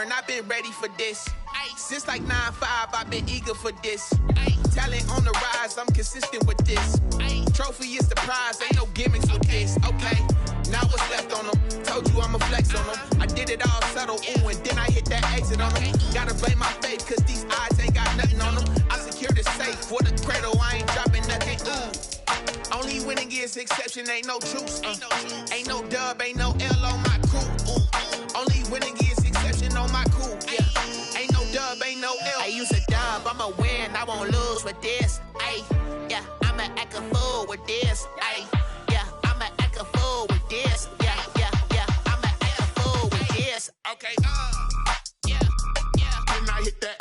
born, I've been ready for this. Since like 9-5, I've been eager for this. Talent on the rise, I'm consistent with this. Trophy is the prize, ain't no gimmicks with this. Okay, now what's left on them? Told you I'ma flex on them. I did it all subtle, ooh, and then I hit that exit on them. Gotta blame my faith, cause these eyes ain't got nothing on them. I secured the safe for the cradle, I ain't dropping nothing, ooh. Only winning is exception, ain't no truce. Ain't no dub, ain't no L on my crew. Ooh. Only winning is exception on my crew. Yeah. Ain't no dub, ain't no L. I use a dub, I'ma win, I won't lose with this. Ay, yeah, I'ma act a fool with this. Ay, yeah, I'ma act a fool with this. Yeah, yeah, yeah, I'ma act a fool with this. Okay, yeah, yeah. Then I hit that.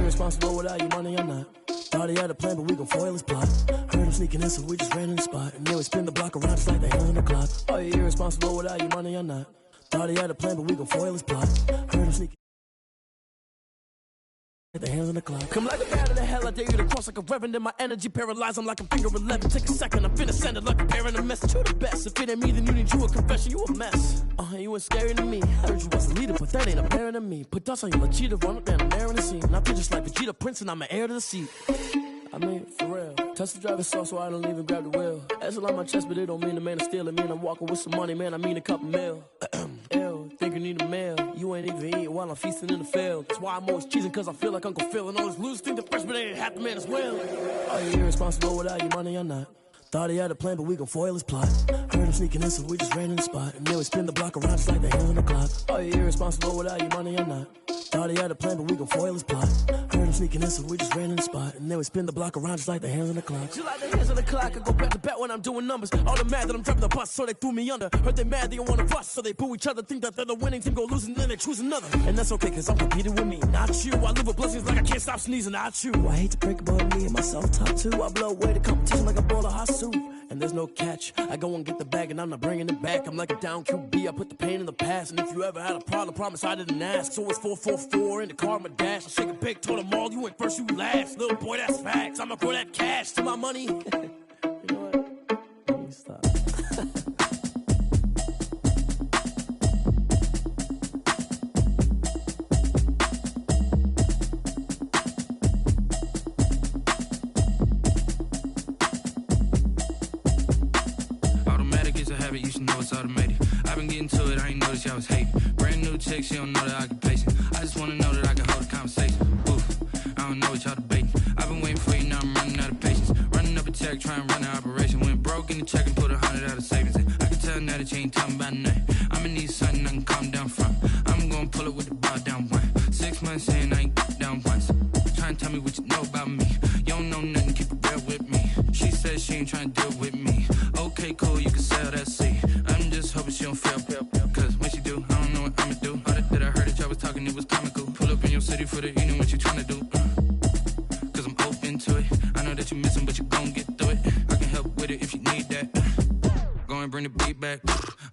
Responsible without your money or not. Thought he had a plan, but we gon' foil his plot. Heard him sneaking in, so we just ran in the spot. And then we spin the block around just like the hands on the clock. Are you irresponsible without your money or not? Thought he had a plan, but we gon' foil his plot. Heard him sneaking the hands on the clock. Come like a bat of the hell, I dare you to cross like a reverend. And my energy paralyzed, I'm like a finger 11. Take a second, I'm finna send it like a parent a message to the best. If it ain't me, then you need you a confession, you a mess. You ain't scary to me. Heard you was a leader, but that ain't apparent to me. Put dust on you, Cheetah, run up down the air in the scene. And I feel just like Vegeta Prince, and I'm an heir to the seat. I mean, for real. Touch the driver's sauce so I don't even grab the wheel. That's on my chest, but it don't mean the man is stealing. Man, I'm walking with some money, man, I mean a couple mil. Ew, think you need a meal. You ain't even eating while I'm feasting in the field. That's why I'm always cheesing, cause I feel like Uncle Phil. And all those losers think the freshman ain't half the man as well. Are you irresponsible without your money or not? Thought he had a plan, but we gon' foil his plot. Heard him sneaking in, so we just ran in the spot. And then we spin the block around just like the hands on the clock. Are you irresponsible without your money or not? Thought he had a plan, but we gon' foil his plot. Heard him sneaking in, so we just ran in the spot. And then we spin the block around just like the hands on the clock. Just like the hands on the clock, I go back to back when I'm doing numbers. All the mad that I'm driving the bus, so they threw me under. Heard they mad, they don't wanna bust, so they boo each other. Think that they're the winning team, go losing, then they choose another. And that's okay, cause I'm competing with me, not you. I live with blessings like I can't stop sneezing, not you. I hate to break about me and myself top two. I blow away the competition like a bowl of hot soup. And there's no catch, I go and get the bag and I'm not bringing it back. I'm like a down QB, I put the pain in the past. And if you ever had a problem, promise I didn't ask. So it's 444 in the car, my dash. I shake a big, told them all, you ain't first, you last. Little boy, that's facts, I'ma throw that cash to my money. You know what? Let me stop. You should know it's automated. I've been getting to it, I ain't noticed y'all was hating. Brand new chick, she don't know the occupation. I just wanna know that I can hold a conversation. Oof, I don't know what y'all debating. I've been waiting for you, now I'm running out of patience. Running up a check, trying to run an operation. Went broke in the check and put 100 out of savings in. I can tell now that you ain't talking about nothing. I'ma need something I can calm down from. I'm gonna pull it with the bar down one. 6 months in, I ain't down once. Trying to tell me what you know about me. You don't know nothing, keep it real with me. She said she ain't trying to deal with me. Okay, cool, you can sell that seat. I'm just hoping she don't fail. Cause when she do, I don't know what I'ma do. All that I heard that y'all was talking, it was comical. Pull up in your city for the evening, what you tryna do? Cause I'm open to it. I know that you missing, but you gon' get through it. I can help with it if you need that. Go and bring the beat back.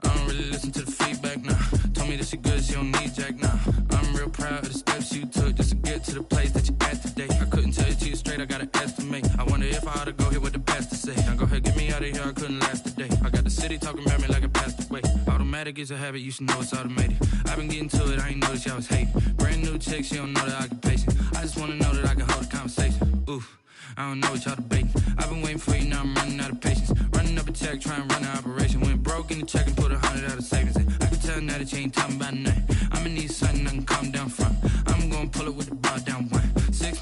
I don't really listen to the feedback, nah. Told me that she good, she don't need jack, nah. I'm real proud of the steps you took just to get to the place that you at today. I couldn't tell you to you straight, I gotta estimate. I wonder if I ought to go here with the best to say. Now go ahead, get me out of here, I couldn't last today. I got the city talking about me like it passed away. Automatic is a habit, you should know it's automated. I've been getting to it, I ain't noticed y'all was hating. Brand new chick, she don't know the occupation. I just wanna know that I can hold a conversation. Oof, I don't know what y'all debating. I've been waiting for you, now I'm running out of patience. Running up a check, trying to run an operation. Went broke in the check and put 100 out of savings in. I can tell now that you ain't talking about nothing. I'ma need something I can calm down from. I'm gonna pull it with the bar down one. 6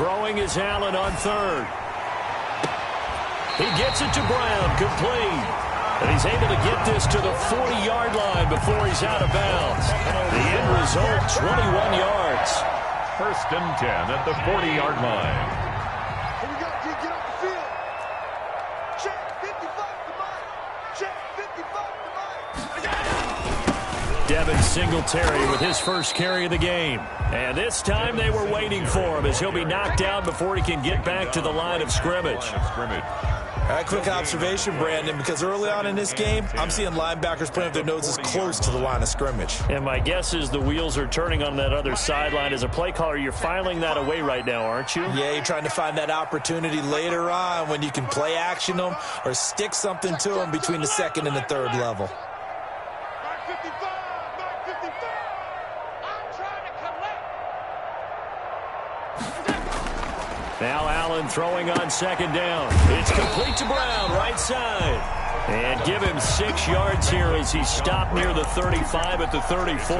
Throwing is Allen on third. He gets it to Brown, complete. And he's able to get this to the 40-yard line before he's out of bounds. The end result, 21 yards. 1st and 10 at the 40-yard line. Here we go, G, get off the field. Check, 55 to Mike. Check, 55 to Mike. Devin Singletary with his first carry of the game. And this time they were waiting for him as he'll be knocked down before he can get back to the line of scrimmage. A quick observation, Brandon, because early on in this game, I'm seeing linebackers playing with their noses close to the line of scrimmage. And my guess is the wheels are turning on that other sideline. As a play caller, you're filing that away right now, aren't you? Yeah, you're trying to find that opportunity later on when you can play action them or stick something to them between the 2nd and the 3rd level. Mark 55, Mark 55. I'm trying to collect. Now Allen throwing on 2nd down. It's complete to Brown, right side. And give him 6 yards here as he stopped near the 35 at the 34.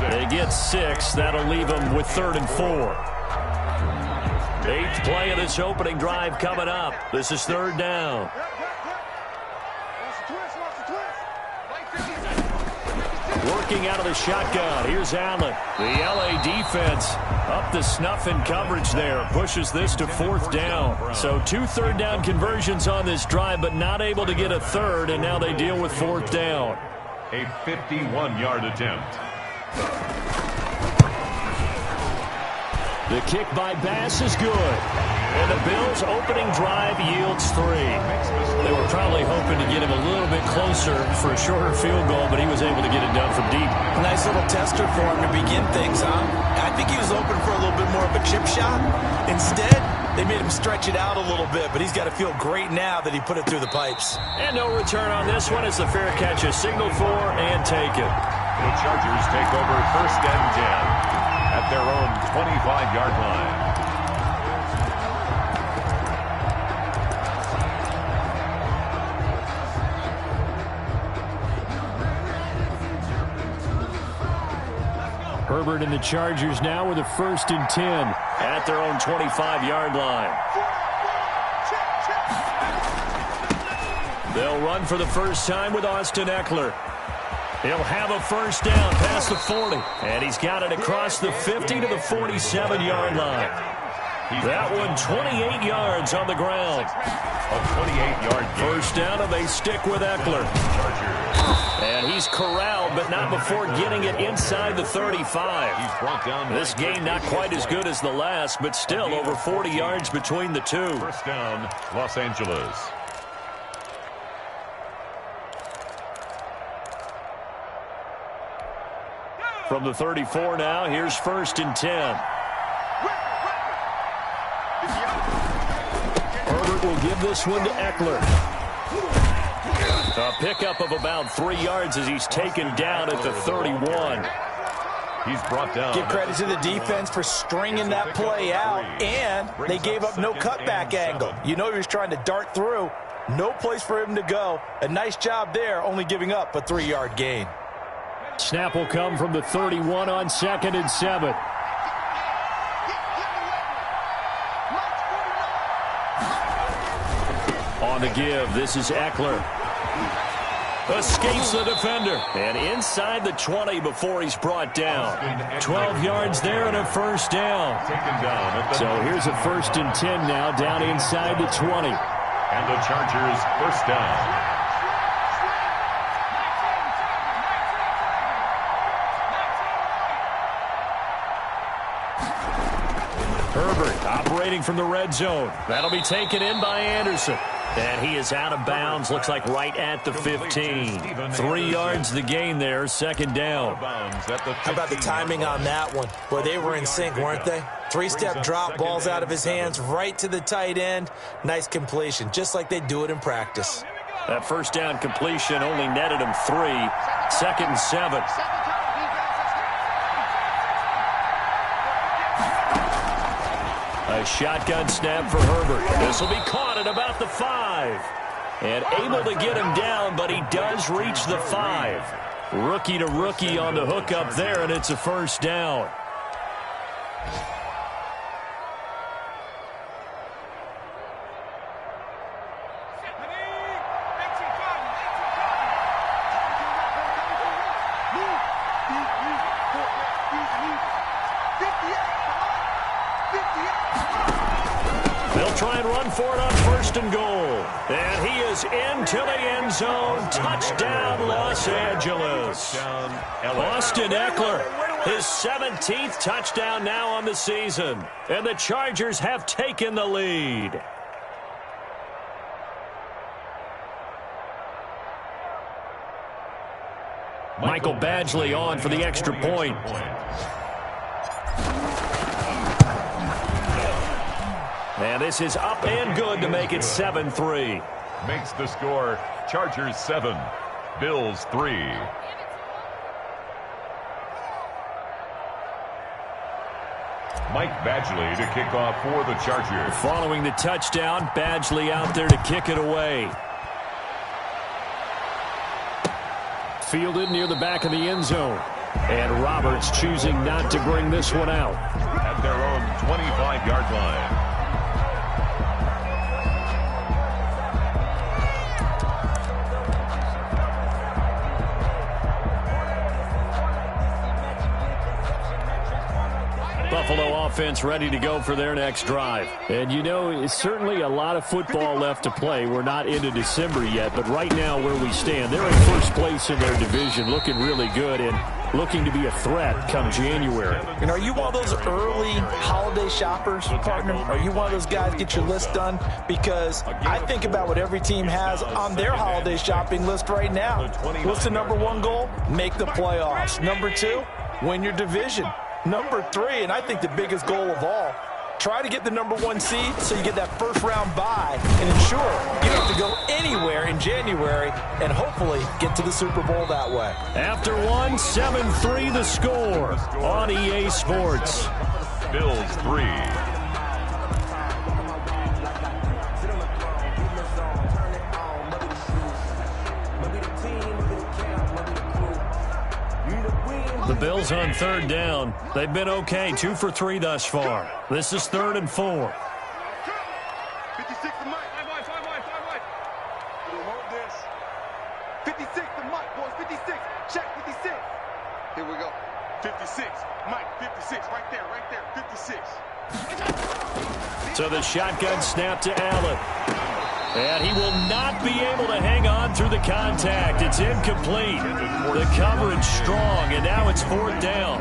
They get 6. That'll leave him with 3rd and 4. 8th play of this opening drive coming up. This is 3rd down. Working out of the shotgun. Here's Allen. The LA defense up the snuff in coverage there. Pushes this to 4th down. So 2 3rd down conversions on this drive, but not able to get a 3rd, and now they deal with 4th down. A 51-yard attempt. The kick by Bass is good. And the Bills' opening drive yields 3. They were probably hoping to get him a little bit closer for a shorter field goal, but he was able to get it done from deep. A nice little tester for him to begin things, huh? I think he was hoping for a little bit more of a chip shot. Instead, they made him stretch it out a little bit, but he's got to feel great now that he put it through the pipes. And no return on this one as the fair catch is signaled for and taken. The Chargers take over 1st and 10 at their own 25-yard line. Herbert and the Chargers now with a 1st and 10 at their own 25-yard line. They'll run for the first time with Austin Eckler. He'll have a 1st down past the 40, and he's got it across the 50 to the 47-yard line. That one 28 yards on the ground. A 28-yard gain. 1st down, and they stick with Eckler. And he's corralled, but not before getting it inside the 35. He's brought down. This game not quite as good as the last, but still over 40 yards between the two. 1st down, Los Angeles. From the 34 now, here's 1st and 10. Herbert will give this one to Eckler. A pickup of about 3 yards as he's taken down at the 31. He's brought down. Give credit to the defense for stringing that play out, and they gave up no cutback angle. You know he was trying to dart through. No place for him to go. A nice job there, only giving up a 3-yard gain. Snap will come from the 31 on 2nd and 7. On the give, this is Eckler. Escapes the defender. And inside the 20 before he's brought down. 12 yards there and a 1st down. So here's a 1st and 10 now down inside the 20. And the Chargers 1st down. Herbert operating from the red zone. That'll be taken in by Anderson. And he is out of bounds, looks like right at the 15. 3 yards the gain there, 2nd down. How about the timing on that one? Boy, they were in sync, weren't they? 3-step drop, balls out of his hands, right to the tight end. Nice completion, just like they do it in practice. That 1st down completion only netted him 3. 2nd and 7. A shotgun snap for Herbert. This will be caught at about the 5. And able to get him down, but he does reach the 5. Rookie to rookie on the hook up there, and it's a 1st down. try and run for it on 1st and goal. And he is into the end zone. Touchdown, Los Angeles. Austin Eckler, his 17th touchdown now on the season. And the Chargers have taken the lead. Michael Badgley on for the extra point. And this is up and good to make it 7-3. Makes the score Chargers 7, Bills 3. Mike Badgley to kick off for the Chargers. Following the touchdown, Badgley out there to kick it away. Fielded near the back of the end zone. And Roberts choosing not to bring this one out. At their own 25-yard line. Buffalo offense ready to go for their next drive. And, you know, it's certainly a lot of football left to play. We're not into December yet, but right now where we stand, they're in first place in their division, looking really good and looking to be a threat come January. And are you one of those early holiday shoppers, partner? Are you one of those guys get your list done? Because I think about what every team has on their holiday shopping list right now. What's the number one goal? Make the playoffs. Number 2, win your division. Number 3, and I think the biggest goal of all, try to get the number 1 seed so you get that first-round bye and ensure you don't have to go anywhere in January and hopefully get to the Super Bowl that way. After 1, 7-3 the score on EA Sports. Bills 3. The Bills on 3rd down. They've been okay, 2 for 3 thus far. This is 3rd and 4. 56 to Mike. 5 wide. We don't want this. 56 to Mike, boys. 56. Check 56. Here we go. 56. Mike, 56. Right there. 56. So the shotgun snap to Allen. And he will not be able to hang on through the contact. It's incomplete. The coverage strong, and now it's 4th down.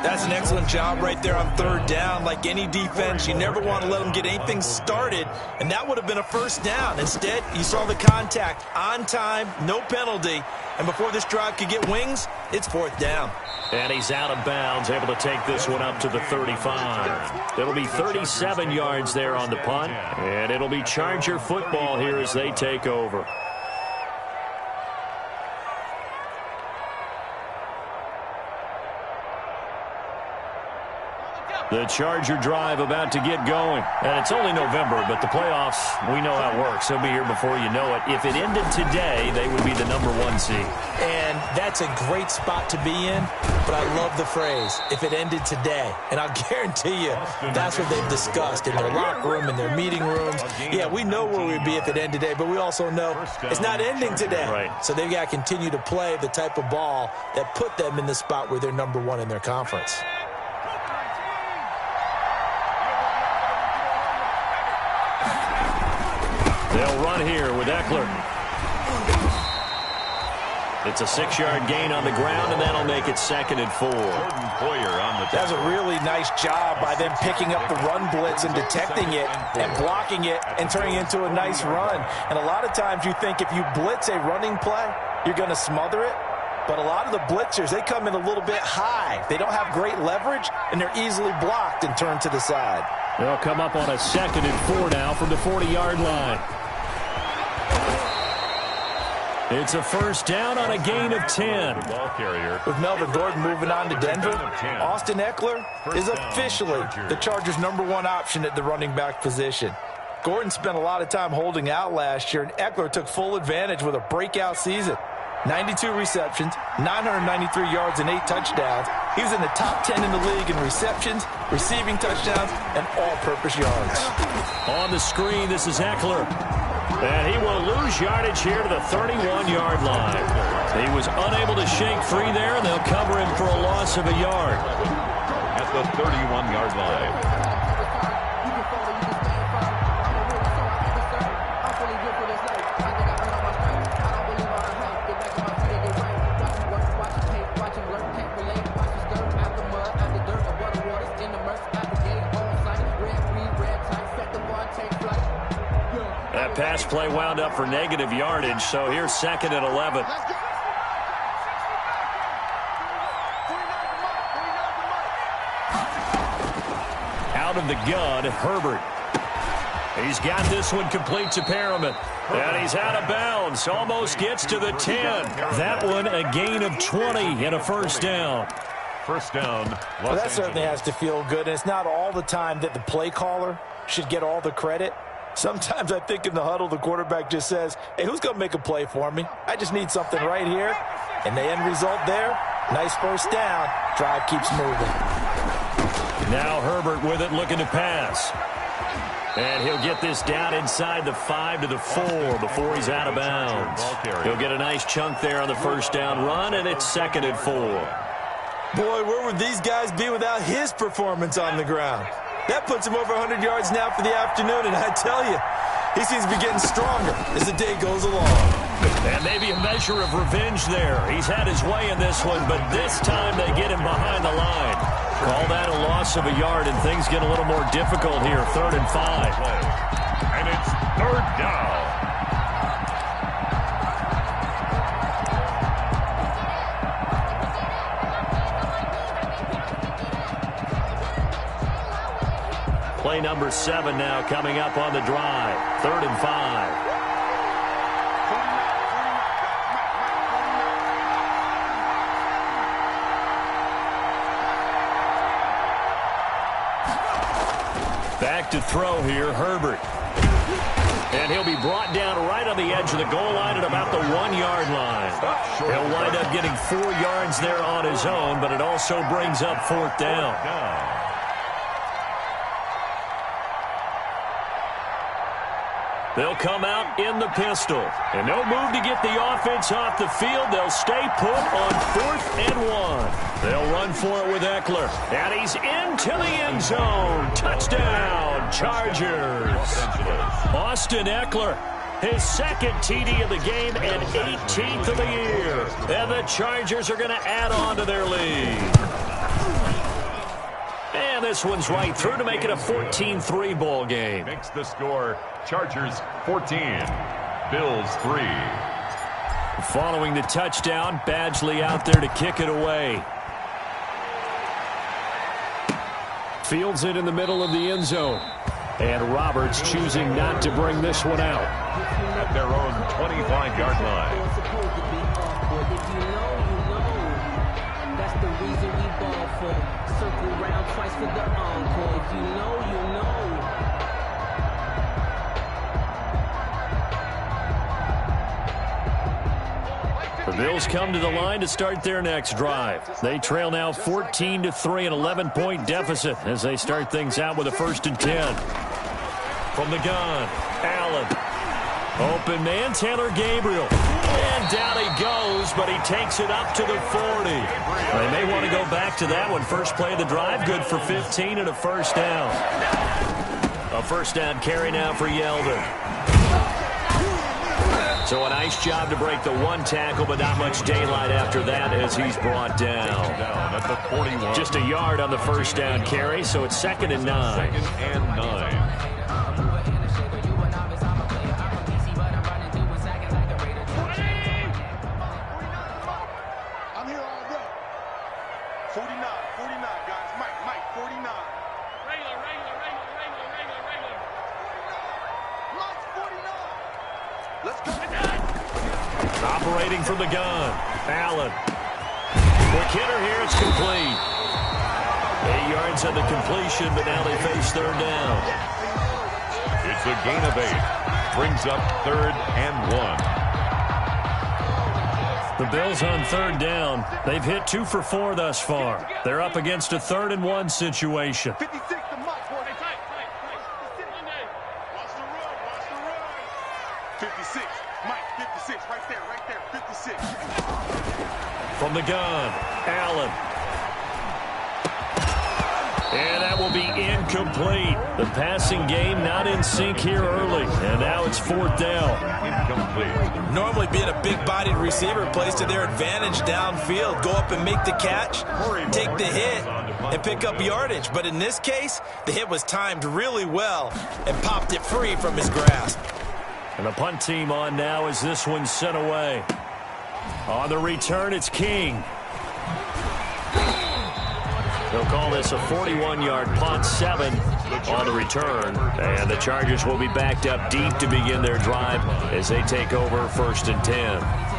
That's an excellent job right there on 3rd down. Like any defense, you never want to let them get anything started, and that would have been a 1st down. Instead, you saw the contact on time, no penalty, and before this drive could get wings, it's 4th down. And he's out of bounds, able to take this one up to the 35. It'll be 37 yards there on the punt, and it'll be Charger football here as they take over. The Charger drive about to get going. And it's only November, but the playoffs, we know how it works. They'll be here before you know it. If it ended today, they would be the number 1 seed. And that's a great spot to be in, but I love the phrase, if it ended today. And I'll guarantee you, that's what they've discussed in their locker room, in their meeting rooms. Yeah, we know where we'd be if it ended today, but we also know it's not ending today. Right. So they've got to continue to play the type of ball that put them in the spot where they're number 1 in their conference. They'll run here with Eckler. It's a 6-yard gain on the ground, and that'll make it 2nd and 4. That's a really nice job by them picking up the run blitz and detecting it and blocking it and turning it into a nice run. And a lot of times you think if you blitz a running play, you're going to smother it. But a lot of the blitzers, they come in a little bit high. They don't have great leverage, and they're easily blocked and turned to the side. They'll come up on a 2nd and 4 now from the 40-yard line. It's a 1st down on a gain of 10. With Melvin Gordon moving on to Denver, Austin Eckler is officially the Chargers' number 1 option at the running back position. Gordon spent a lot of time holding out last year, and Eckler took full advantage with a breakout season. 92 receptions, 993 yards, and 8 touchdowns. He was in the top 10 in the league in receptions, receiving touchdowns, and all-purpose yards. On the screen, this is Eckler. And he will lose yardage here to the 31-yard line. He was unable to shake free there, and they'll cover him for a loss of a yard. At the 31-yard line. First play wound up for negative yardage, so here's 2nd and 11. Out of the gun, Herbert. He's got this one complete to Perriman. And he's out of bounds. Almost gets to the 10. That one a gain of 20 and a first down. First down. Well, that certainly has to feel good. And it's not all the time that the play caller should get all the credit. Sometimes I think in the huddle, the quarterback just says, hey, who's going to make a play for me? I just need something right here. And the end result there, nice first down. Drive keeps moving. Now Herbert with it, looking to pass. And he'll get this down inside the 5 to the 4 before he's out of bounds. He'll get a nice chunk there on the first down run, and it's 2nd and 4. Boy, where would these guys be without his performance on the ground? That puts him over 100 yards now for the afternoon, and I tell you, he seems to be getting stronger as the day goes along. And maybe a measure of revenge there. He's had his way in this one, but this time they get him behind the line. Call that a loss of a yard, and things get a little more difficult here. 3rd and 5. And it's 3rd down. Play number 7 now coming up on the drive. 3rd and 5. Back to throw here, Herbert. And he'll be brought down right on the edge of the goal line at about the 1-yard line. He'll wind up getting 4 yards there on his own, but it also brings up 4th down. They'll come out in the pistol. And no move to get the offense off the field. They'll stay put on 4th and 1. They'll run for it with Eckler. And he's into the end zone. Touchdown, Chargers. Austin Eckler, his 2nd TD of the game and 18th of the year. And the Chargers are going to add on to their lead. And this one's right through to make it a 14-3 ball game. Makes the score Chargers 14, Bills 3. Following the touchdown, Badgley out there to kick it away. Fields it in the middle of the end zone. And Roberts choosing not to bring this one out. At their own 25-yard line. That's the reason we ball for. Circle round twice for the encore. If you know, you know. The Bills come to the line to start their next drive. They trail now 14-3, an 11-point deficit as they start things out with a 1st and 10. From the gun, Allen. Open man, Taylor Gabriel. And down he goes, but he takes it up to the 40. They may want to go back to that one. First play of the drive, good for 15 and a first down. A first down carry now for Yeldon. So a nice job to break the 1 tackle, but not much daylight after that as he's brought down. At the 41. Just a yard on the first down carry, so it's 2nd and 9. 2nd and 9. Operating from the gun, Allen. Quick hitter here, it's complete. 8 yards on the completion, but now they face 3rd down. It's a gain of 8. Brings up 3rd and 1. The Bills on 3rd down. They've hit 2 for 4 thus far. They're up against a 3rd and 1 situation. 56 to Mike, boy. 56. Mike, 56. Right there. 56. From the gun, Allen. And that will be incomplete. The passing game not in sync here early. And now it's 4th down. Incomplete. Normally being a big-bodied receiver plays to their advantage downfield. Go up and make the catch, take the hit, and pick up yardage. But in this case, the hit was timed really well and popped it free from his grasp. And the punt team on now as this one's sent away. On the return, it's King. They'll call this a 41-yard punt, 7 on the return. And the Chargers will be backed up deep to begin their drive as they take over 1st and 10.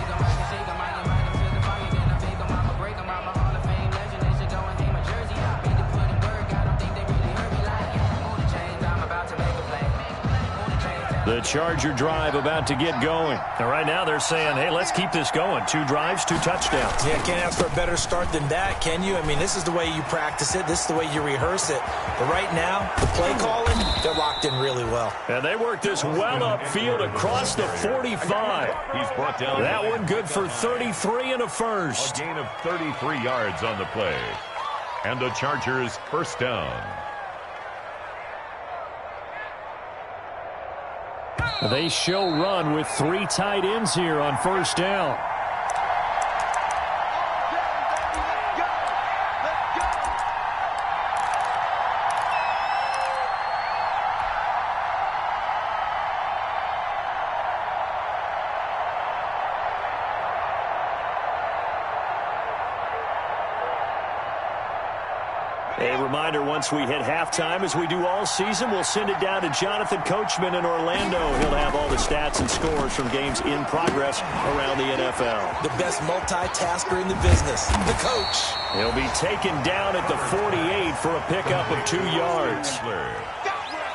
The Charger drive about to get going. And right now they're saying, hey, let's keep this going. 2 drives, 2 touchdowns. Yeah, can't ask for a better start than that, can you? I mean, this is the way you practice it. This is the way you rehearse it. But right now, the play calling, they're locked in really well. And they work this well upfield across the 45. He's brought down. That one good for 33 and a first. A gain of 33 yards on the play. And the Chargers first down. They show run with 3 tight ends here on first down. A reminder, once we hit halftime, as we do all season, we'll send it down to Jonathan Coachman in Orlando. He'll have all the stats and scores from games in progress around the NFL. The best multitasker in the business, the coach. He'll be taken down at the 48 for a pickup of 2 yards.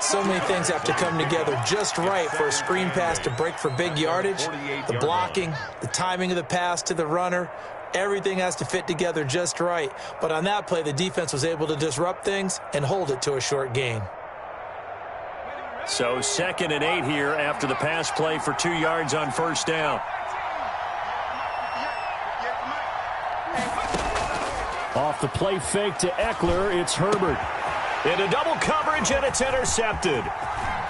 So many things have to come together just right for a screen pass to break for big yardage. The blocking, the timing of the pass to the runner, everything has to fit together just right. But on that play, the defense was able to disrupt things and hold it to a short gain. So 2nd and 8 here after the pass play for 2 yards on first down. Off the play fake to Eckler, it's Herbert. Into double coverage, and it's intercepted.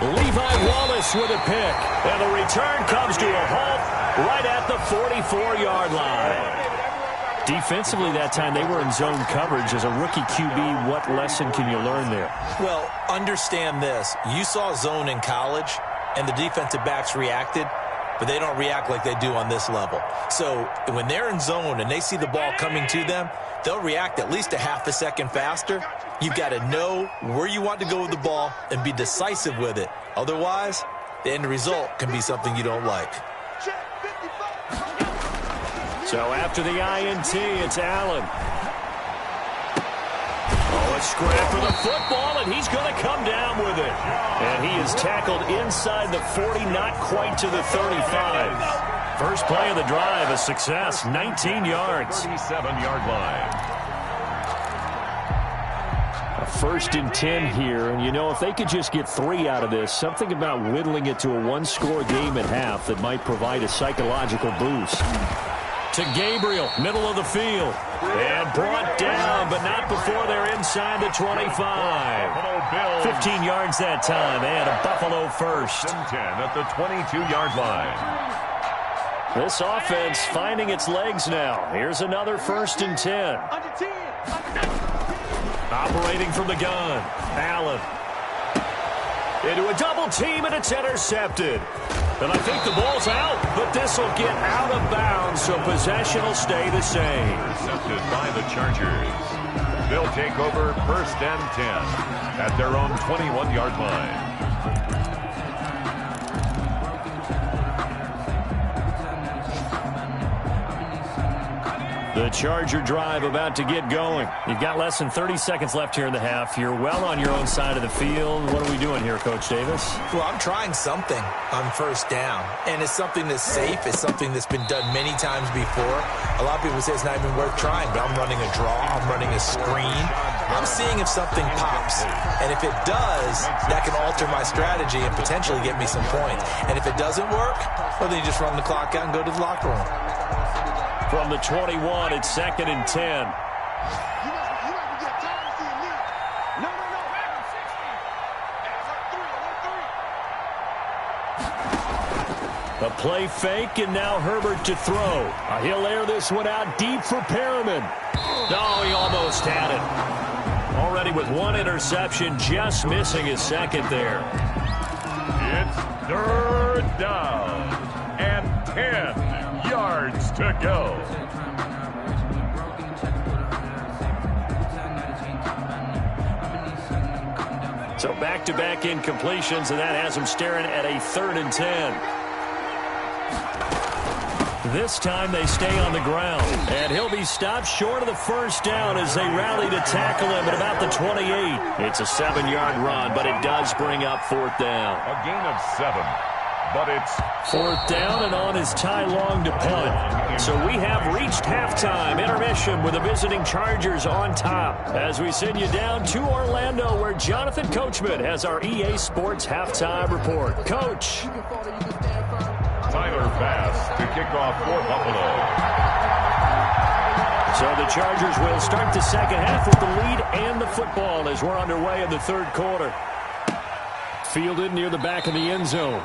Levi Wallace with a pick. And the return comes to a halt right at the 44-yard line. Defensively that time, they were in zone coverage. As a rookie QB, what lesson can you learn there? Well, understand this. You saw zone in college, and the defensive backs reacted, but they don't react like they do on this level. So when they're in zone and they see the ball coming to them, they'll react at least a half a second faster. You've got to know where you want to go with the ball and be decisive with it. Otherwise, the end result can be something you don't like. So after the INT, it's Allen. Oh, a scrap for the football, and he's going to come down with it. And he is tackled inside the 40, not quite to the 35. First play of the drive, a success, 19 yards. 37-yard line. A 1st and 10 here, and you know, if they could just get 3 out of this, something about whittling it to a 1-score game at half that might provide a psychological boost. To Gabriel, middle of the field. And brought down, but not before they're inside the 25. 15 yards that time, and a Buffalo first. 10 at the 22-yard line. This offense finding its legs now. Here's another 1st and 10. Operating from the gun, Allen. Into a double team, and it's intercepted. And I think the ball's out, but this will get out of bounds, so possession will stay the same. Intercepted by the Chargers. They'll take over 1st and 10 at their own 21-yard line. The Charger drive about to get going. You've got less than 30 seconds left here in the half. You're well on your own side of the field. What are we doing here, Coach Davis? Well, I'm trying something on first down, and it's something that's safe. It's something that's been done many times before. A lot of people say it's not even worth trying, but I'm running a draw. I'm running a screen. I'm seeing if something pops, and if it does, that can alter my strategy and potentially get me some points. And if it doesn't work, well, then you just run the clock out and go to the locker room. From the 21, it's 2nd and 10. A play fake, and now Herbert to throw. He'll air this one out deep for Perriman. No, he almost had it. Already with 1 interception, just missing his 2nd there. It's Third down and 10 yards to go. So back-to-back incompletions, and that has him staring at a 3rd and 10. This time they stay on the ground, and he'll be stopped short of the first down as they rally to tackle him at about the 28. It's a 7-yard run, but it does bring up 4th down. A gain of 7, but it's 4th down, and on is Ty Long to punt. So we have reached halftime intermission with the visiting Chargers on top as we send you down to Orlando where Jonathan Coachman has our EA Sports halftime report. Coach. Tyler Bass to kick off for Buffalo. So the Chargers will start the second half with the lead and the football as we're underway in the 3rd quarter. Fielded near the back of the end zone.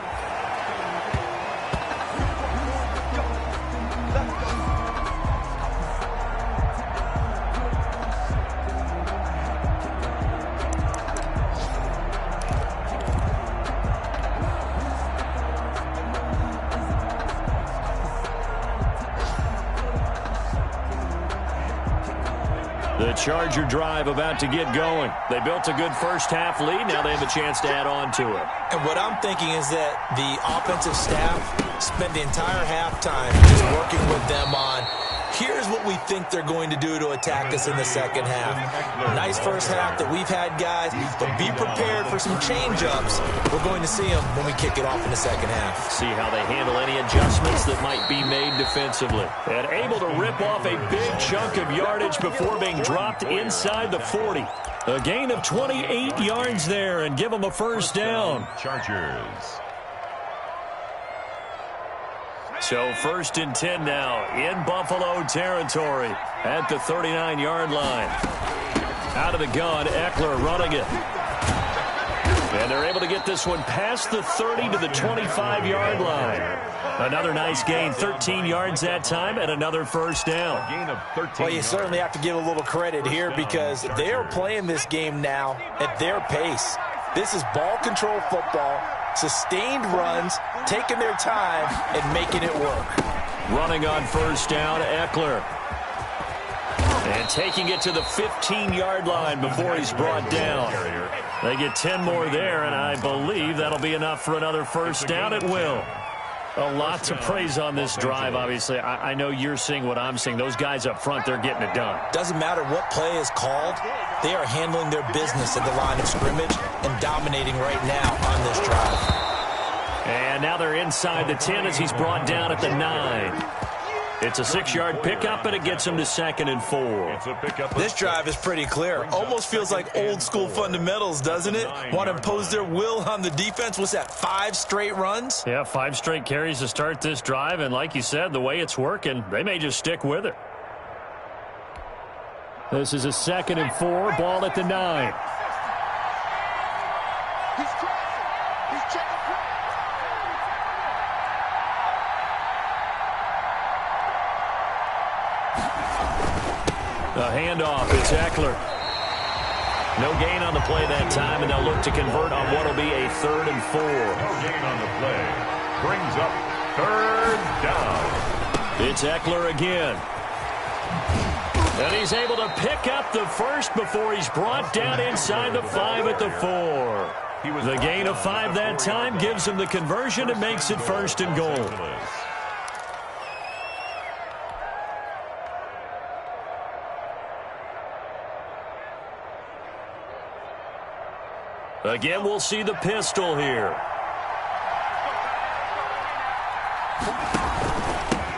The Charger drive about to get going. They built a good first-half lead. Now they have a chance to add on to it. And what I'm thinking is that the offensive staff spent the entire halftime just working with them on, here's what we think they're going to do to attack us in the second half. Nice first half that we've had, guys, but be prepared for some change-ups. We're going to see them when we kick it off in the second half. See how they handle any adjustments that might be made defensively. And able to rip off a big chunk of yardage before being dropped inside the 40. A gain of 28 yards there and give them a first down. Chargers. So 1st and 10 now in Buffalo territory at the 39-yard line. Out of the gun, Eckler running it. And they're able to get this one past the 30 to the 25-yard line. Another nice gain, 13 yards that time, and another first down. Gain of 13. Well, you certainly have to give a little credit here because they are playing this game now at their pace. This is ball control football, sustained runs, taking their time, and making it work. Running on first down, Eckler. And taking it to the 15-yard line before he's brought down. They get 10 more there, and I believe that'll be enough for another first down. It will. A lot to praise on this drive, obviously. I know you're seeing what I'm seeing. Those guys up front, they're getting it done. Doesn't matter what play is called. They are handling their business at the line of scrimmage and dominating right now on this drive. And now they're inside the 10 as he's brought down at the 9. It's a 6-yard pickup, and it gets him to 2nd and 4. This drive is pretty clear. Almost feels like old-school fundamentals, doesn't it? Want to impose their will on the defense. What's that, 5 straight runs? Yeah, 5 straight carries to start this drive, and like you said, the way it's working, they may just stick with it. This is a 2nd and 4, ball at the 9. A handoff, it's Eckler. No gain on the play that time, and they'll look to convert on what will be a 3rd and 4. No gain on the play. Brings up 3rd down. It's Eckler again. And he's able to pick up the first before he's brought down inside the 5 at the 4. The gain of 5 that time gives him the conversion and makes it 1st and goal. Again, we'll see the pistol here.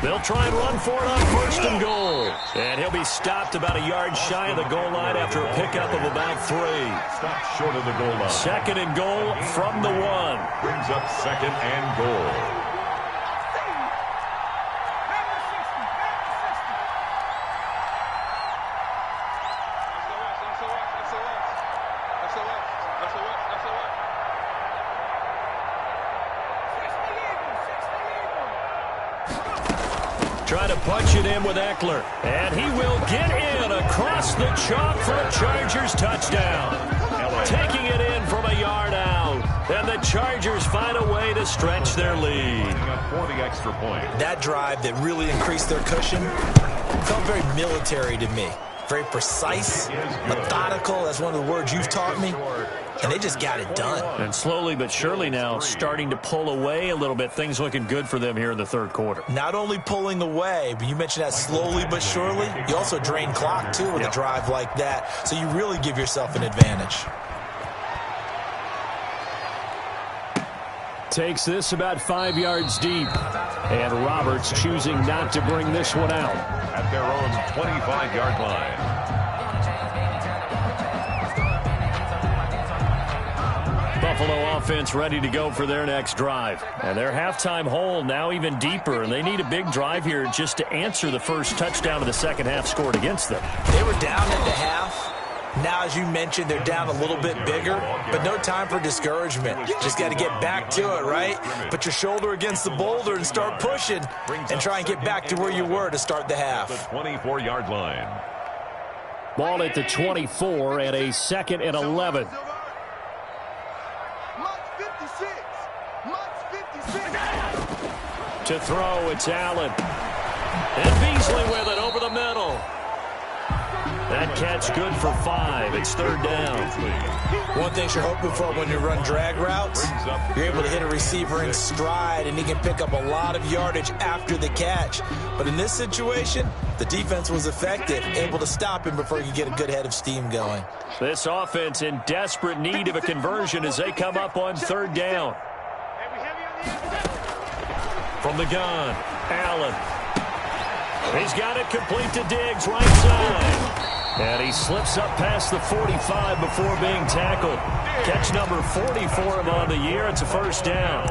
They'll try and run for it on 1st and goal. And he'll be stopped about a yard shy of the goal line after a pickup of about 3. Stopped short of the goal line. 2nd and goal from the 1. Brings up 2nd and goal. Try to punch it in with Eckler. And he will get in across the chalk for a Chargers touchdown. Taking it in from a yard out. And the Chargers find a way to stretch their lead. For the extra point. That drive that really increased their cushion felt very military to me. Very precise, methodical. That's one of the words you've taught me. And they just got it done. And slowly but surely now starting to pull away a little bit. Things looking good for them here in the third quarter. Not only pulling away, but you mentioned that slowly but surely. You also drain clock, too, with a drive like that. So you really give yourself an advantage. Takes this about 5 yards deep. And Roberts choosing not to bring this one out. At their own 25-yard line. Buffalo offense ready to go for their next drive. And their halftime hole now even deeper. And they need a big drive here just to answer the first touchdown of the second half scored against them. They were down at the half. Now, as you mentioned, they're down a little bit bigger, but no time for discouragement. Just got to get back to it, right? Put your shoulder against the boulder and start pushing and try and get back to where you were to start the half. The 24-yard line. Ball at the 24 and a 2nd and 11. To throw, it's Allen. And Beasley with it over the middle. That catch good for 5. It's third down. One thing you're hoping for when you run drag routes, you're able to hit a receiver in stride, and he can pick up a lot of yardage after the catch. But in this situation, the defense was effective, able to stop him before he could get a good head of steam going. This offense in desperate need of a conversion as they come up on third down. From the gun, Allen. He's got it complete to Diggs, right side. And he slips up past the 45 before being tackled. Catch number 40 for him on the year. It's a first down.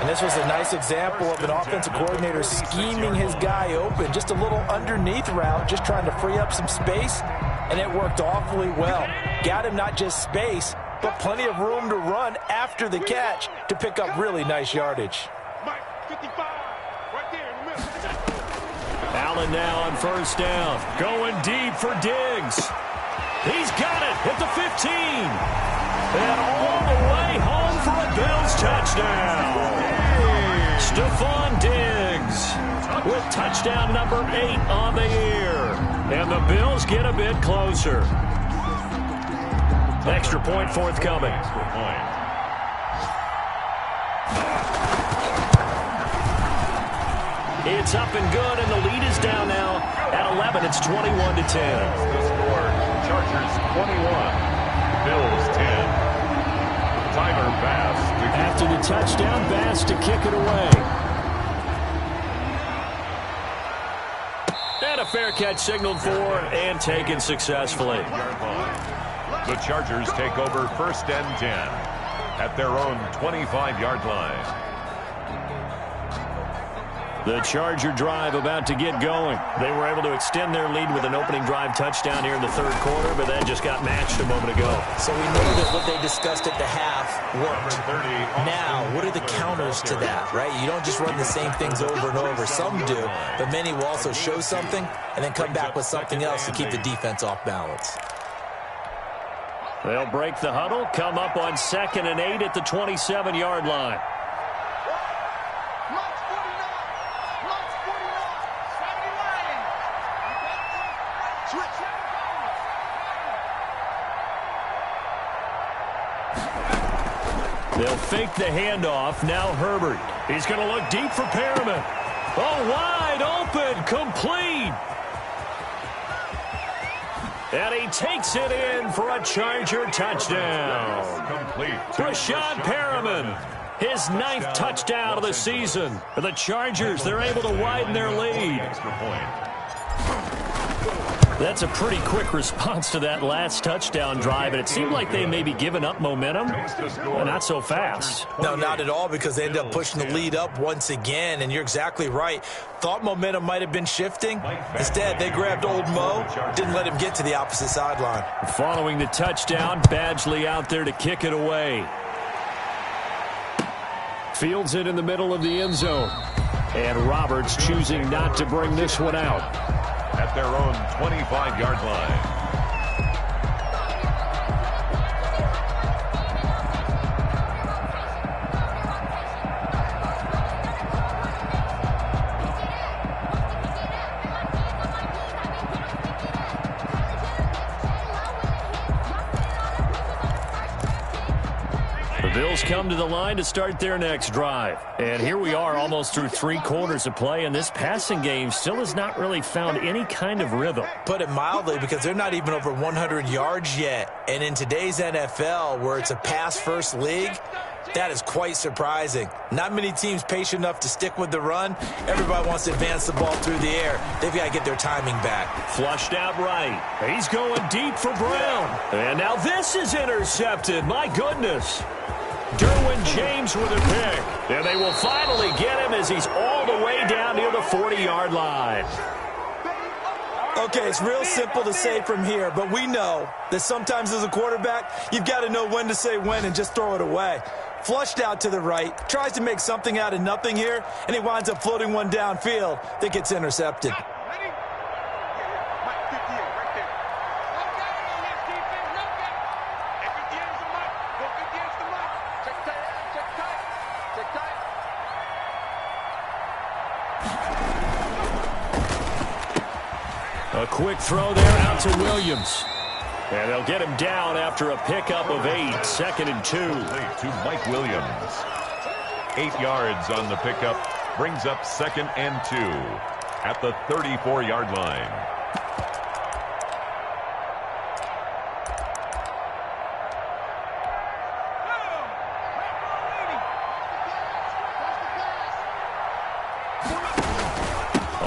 And this was a nice example of an offensive coordinator scheming his guy open. Just a little underneath route, just trying to free up some space. And it worked awfully well. Got him not just space, but plenty of room to run after the catch to pick up really nice yardage. Allen now on first down. Going deep for Diggs. He's got it at the 15. And all the way home for a Bills touchdown. Stephon Diggs with touchdown number 8 on the year. And the Bills get a bit closer. Extra point forthcoming. It's up and good, and the lead is down now at 11. It's 21-10. The score, Chargers 21, Bills 10. Tyler Bass. After the touchdown, Bass to kick it away. And a fair catch signaled for and taken successfully. The Chargers take over first and 10 at their own 25-yard line. The Charger drive about to get going. They were able to extend their lead with an opening drive touchdown here in the third quarter, but that just got matched a moment ago. So we know that what they discussed at the half worked. Now, what are the counters to that, right? You don't just run the same things over and over. Some do, but many will also show something and then come back with something else to keep the defense off balance. They'll break the huddle, come up on 2nd and 8 at the 27-yard line. They'll fake the handoff. Now Herbert. He's going to look deep for Perriman. Oh, wide open. Complete. And he takes it in for a Charger touchdown. Complete. Brashad Perriman, his 9th touchdown of the season. For the Chargers, they're able to widen their lead. Extra point. That's a pretty quick response to that last touchdown drive, and it seemed like they may be giving up momentum, but not so fast. No, not at all, because they ended up pushing the lead up once again, and you're exactly right. Thought momentum might have been shifting. Instead, they grabbed old Mo, didn't let him get to the opposite sideline. Following the touchdown, Badgley out there to kick it away. Fields it in the middle of the end zone, and Roberts choosing not to bring this one out. At their own 25-yard line. Bills come to the line to start their next drive. And here we are almost through 3 quarters of play, and this passing game still has not really found any kind of rhythm. Put it mildly, because they're not even over 100 yards yet. And in today's NFL, where it's a pass-first league, that is quite surprising. Not many teams patient enough to stick with the run. Everybody wants to advance the ball through the air. They've got to get their timing back. Flushed out right. He's going deep for Brown. And now this is intercepted. My goodness. Derwin James with a pick. And they will finally get him as he's all the way down near the 40-yard line. Okay, it's real simple to say from here, but we know that sometimes as a quarterback, you've got to know when to say when and just throw it away. Flushed out to the right, tries to make something out of nothing here, and he winds up floating one downfield that gets intercepted. A quick throw there out to Williams. And they'll get him down after a pickup of 8, 2nd and 2. To Mike Williams. 8 yards on the pickup, brings up 2nd and 2 at the 34-yard line.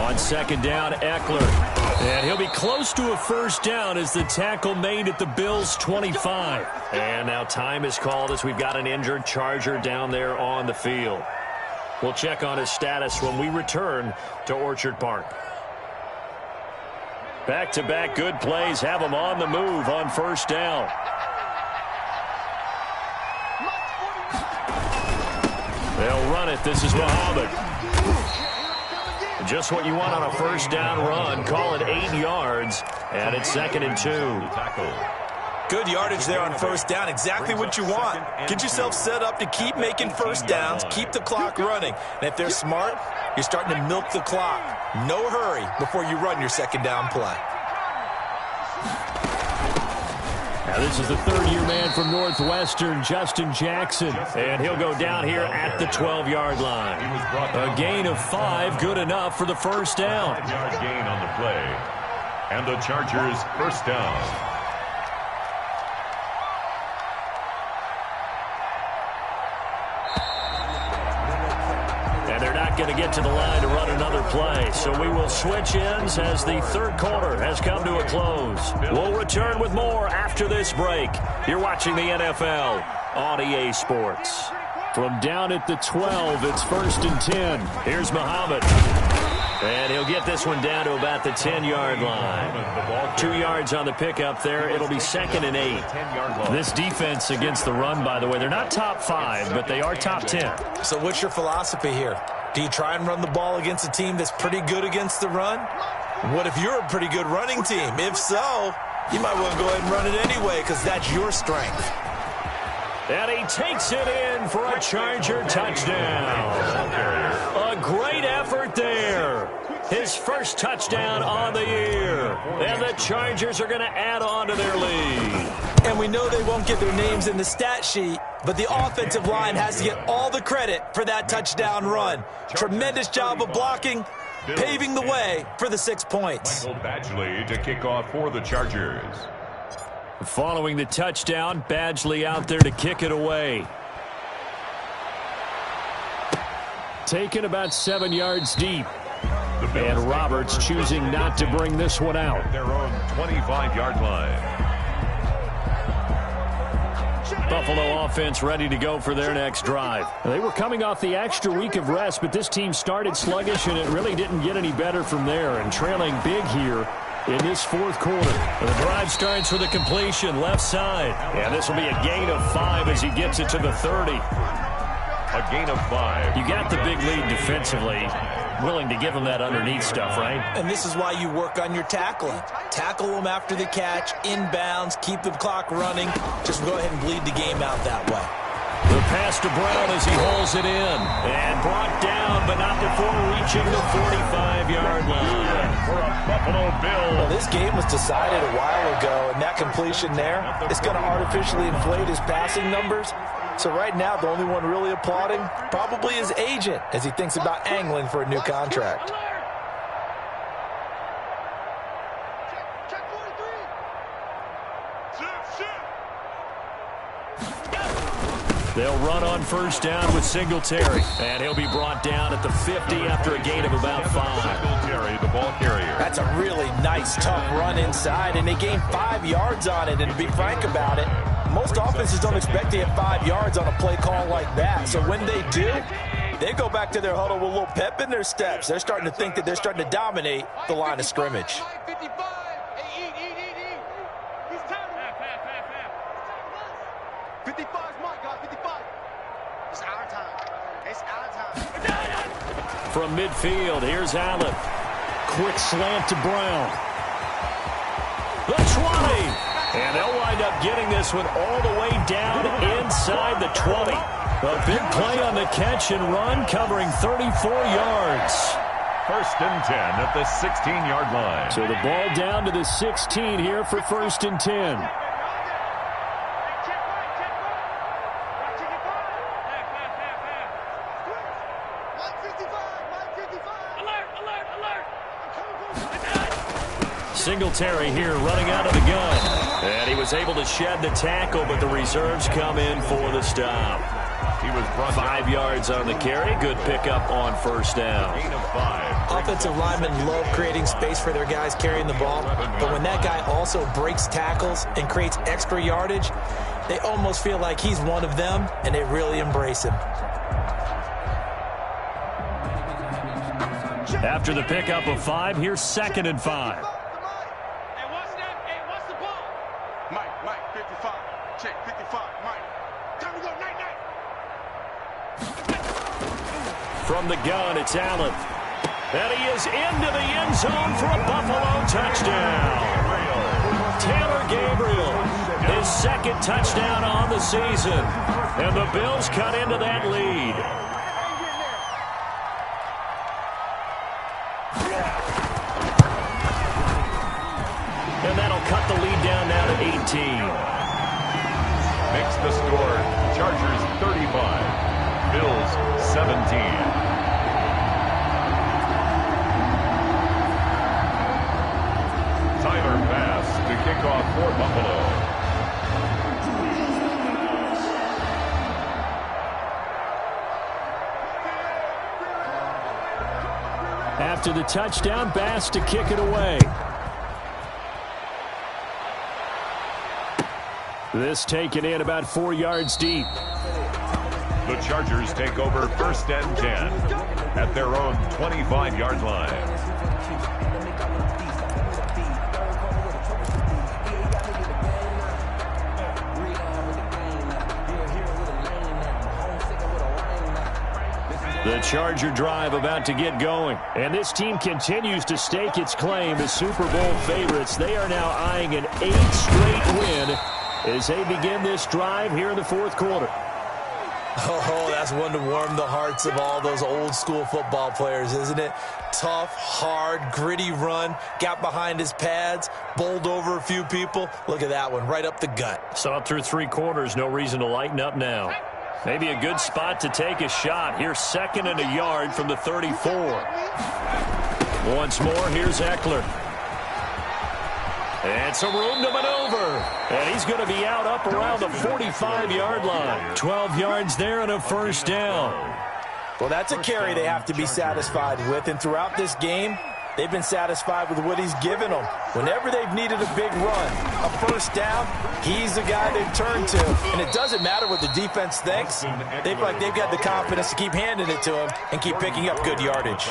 On 2nd down, Eckler. And he'll be close to a first down as the tackle made at the Bills' 25. And now time is called as we've got an injured Charger down there on the field. We'll check on his status when we return to Orchard Park. Back-to-back good plays have him on the move on first down. They'll run it. This is Muhammad. Just what you want on a first down run. Call it 8 yards, and it's 2nd and 2. Good yardage there on first down. Exactly what you want. Get yourself set up to keep making first downs, keep the clock running. And if they're smart, you're starting to milk the clock. No hurry before you run your second down play. Now this is the third-year man from Northwestern, Justin Jackson, and he'll go down here at the 12-yard line. A gain of 5, good enough for the first down. 5-yard gain on the play, and the Chargers first down. Going to get to the line to run another play. So we will switch ends as the third quarter has come to a close. We'll return with more after this break. You're watching the NFL on EA Sports. From down at the 12, it's 1st and 10. Here's Muhammad. And he'll get this one down to about the 10-yard line. 2 yards on the pickup there. It'll be 2nd and 8. This defense against the run, by the way, they're not top 5, but they are top 10. So what's your philosophy here? Do you try and run the ball against a team that's pretty good against the run? What if you're a pretty good running team? If so, you might want to go ahead and run it anyway because that's your strength. And he takes it in for a Charger touchdown. A great effort there. His first touchdown on the year. And the Chargers are going to add on to their lead. And we know they won't get their names in the stat sheet, but the offensive line has to get all the credit for that touchdown run. Tremendous job of blocking, paving the way for the 6 points. Michael Badgley to kick off for the Chargers. Following the touchdown, Badgley out there to kick it away. Taken about 7 yards deep. And Roberts choosing not to bring this one out. Their own 25-yard line. Buffalo offense ready to go for their next drive. They were coming off the extra week of rest, but this team started sluggish, and it really didn't get any better from there. And trailing big here in this fourth quarter. And the drive starts with a completion left side. And this will be a gain of 5 as he gets it to the 30. A gain of 5. You got the big lead defensively. Willing to give them that underneath stuff, right? And this is why you work on your tackling. Tackle them after the catch, inbounds, keep the clock running. Just go ahead and bleed the game out that way. The pass to Brown as he holds it in. And brought down, but not before reaching the 45-yard line. For a Buffalo Bill. Well, this game was decided a while ago, and that completion there is going to artificially inflate his passing numbers. So right now, the only one really applauding probably his agent as he thinks about angling for a new contract. They'll run on first down with Singletary. And he'll be brought down at the 50 after a gain of about 5. Singletary, the ball carrier. That's a really nice, tough run inside, and they gained 5 yards on it. And to be frank about it, most offenses don't expect to get 5 yards on a play call like that. So when they do, they go back to their huddle with a little pep in their steps. They're starting to think that they're starting to dominate the line of scrimmage. 55's mine, guys, 55. It's our time. It's our time. From midfield, here's Allen. Quick slant to Brown. The 20. And they'll wind up getting this one all the way down inside the 20. A big play on the catch and run, covering 34 yards. First and 10 at the 16-yard line. So the ball down to the 16 here for first and 10. Singletary here running out of the gun. And he was able to shed the tackle, but the reserves come in for the stop. He was brought 5 yards on the carry. Good pickup on first down. gain of 5. Offensive linemen love creating space for their guys carrying the ball, but when that guy also breaks tackles and creates extra yardage, they almost feel like he's one of them, and they really embrace him. After the pickup of 5, here's second and 5. Mike, 55. Check, 55, Mike. Time to go, night. From the gun, it's Allen. And he is into the end zone for a Buffalo touchdown. Taylor Gabriel, his second touchdown on the season. And the Bills cut into that lead. And that'll cut the lead down now to 18. Makes the score. Chargers 35. Bills 17. Tyler pass to kick off for Buffalo. After the touchdown, Bass to kick it away. This taken in about 4 yards deep. The Chargers take over first and 10 at their own 25-yard line. The Charger drive about to get going. And this team continues to stake its claim as Super Bowl favorites. They are now eyeing an 8th straight win as they begin this drive here in the fourth quarter. Oh, that's one to warm the hearts of all those old school football players, isn't it? Tough, hard, gritty run, got behind his pads, bowled over a few people. Look at that one, right up the gut. Saw it through 3 quarters, no reason to lighten up now. Maybe a good spot to take a shot. Here's second and a yard from the 34. Once more, here's Eckler. And some room to maneuver. And he's going to be out up around the 45-yard line. 12 yards there and a first down. Well, that's a carry they have to be satisfied with. And throughout this game, they've been satisfied with what he's given them. Whenever they've needed a big run, a first down, he's the guy they've turned to. And it doesn't matter what the defense thinks. They've got the confidence to keep handing it to him and keep picking up good yardage.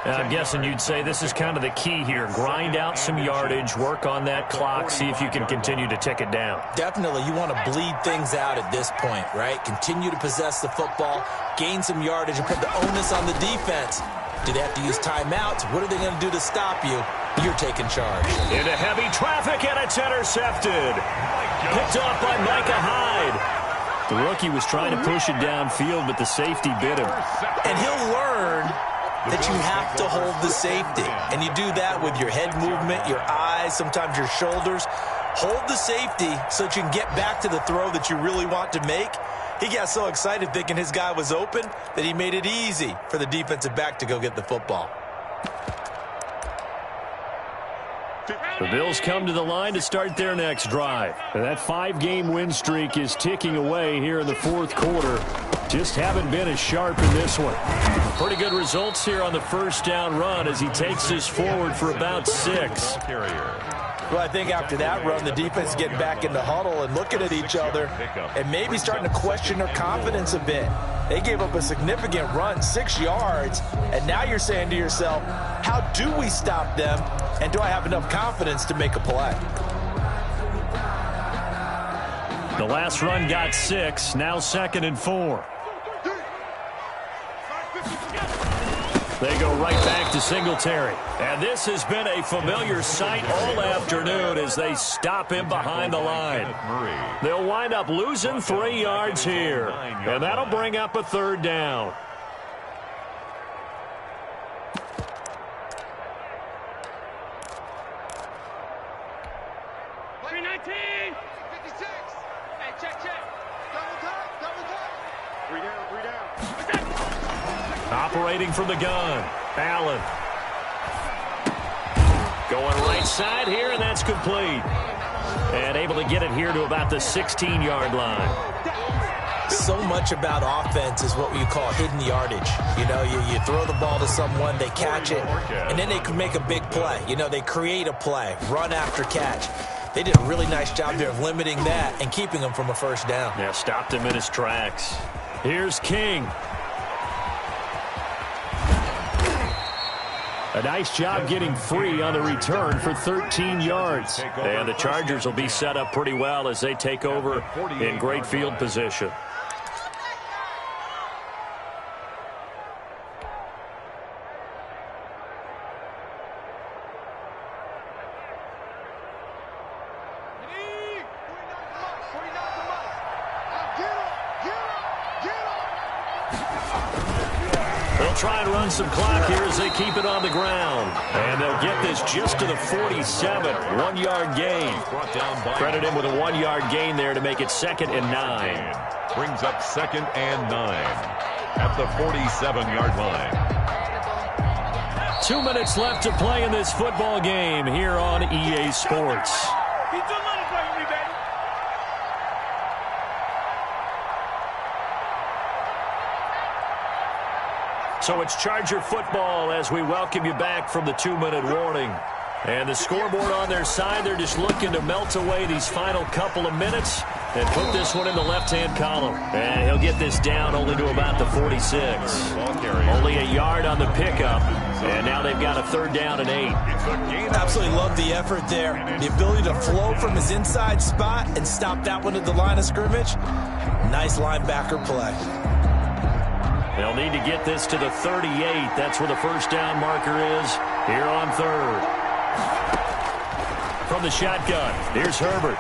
I'm guessing you'd say this is kind of the key here. Grind out some yardage, work on that clock, see if you can continue to tick it down. Definitely. You want to bleed things out at this point, right? Continue to possess the football, gain some yardage, and put the onus on the defense. Do they have to use timeouts? What are they going to do to stop you? You're taking charge. Into heavy traffic, and it's intercepted. Picked off by Micah Hyde. The rookie was trying to push it downfield, but the safety bit him. And he'll learn that you have to hold the safety. And you do that with your head movement, your eyes, sometimes your shoulders. hold the safety so that you can get back to the throw that you really want to make. He got so excited thinking his guy was open that he made it easy for the defensive back to go get the football. The Bills come to the line to start their next drive. And that 5-game win streak is ticking away here in the fourth quarter. Just haven't been as sharp in this one. Pretty good results here on the first down run as he takes this forward for about 6. Well, I think after that run, the defense is getting back in the huddle and looking at each other and maybe starting to question their confidence a bit. They gave up a significant run, 6 yards, and now you're saying to yourself, how do we stop them, and do I have enough confidence to make a play? The last run got 6, now 2nd and 4. They go right back to Singletary. And this has been a familiar sight all afternoon as they stop him behind the line. They'll wind up losing 3 yards here. And that'll bring up a 3rd down. Operating from the gun, Allen. Going right side here, and that's complete. And able to get it here to about the 16-yard line. So much about offense is what you call hidden yardage. You know, you throw the ball to someone, they catch it, and then they can make a big play. You know, they create a play, run after catch. They did a really nice job there of limiting that and keeping him from a 1st down. Yeah, stopped him in his tracks. Here's King. A nice job getting free on the return for 13 yards. And the Chargers will be set up pretty well as they take over in great field position. Try and run some clock here as they keep it on the ground. And they'll get this just to the 47. 1-yard gain. Credit him with a 1-yard gain there to make it 2nd and 9. Brings up 2nd and 9 at the 47-yard line. 2 minutes left to play in this football game here on EA Sports. So it's Charger football as we welcome you back from the 2-minute warning. And the scoreboard on their side, they're just looking to melt away these final couple of minutes and put this one in the left-hand column. And he'll get this down only to about the 46. Only a yard on the pickup. And now they've got a 3rd down and 8. Absolutely love the effort there. The ability to flow from his inside spot and stop that one at the line of scrimmage. Nice linebacker play. They'll need to get this to the 38. That's where the 1st down marker is here on 3rd. From the shotgun, here's Herbert.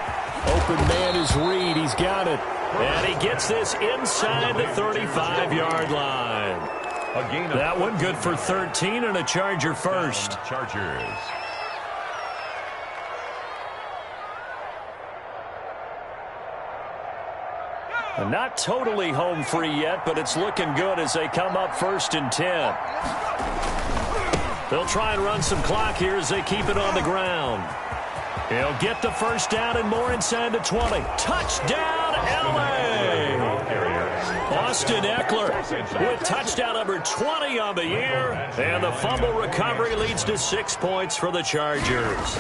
Open man is Reed. He's got it. And he gets this inside the 35-yard line. That one good for 13 and a Charger first. Chargers. Not totally home free yet, but it's looking good as they come up 1st and 10. They'll try and run some clock here as they keep it on the ground. He'll get the 1st down and more inside the 20. Touchdown, L.A. Austin Eckler with touchdown number 20 on the year. And the fumble recovery leads to 6 points for the Chargers.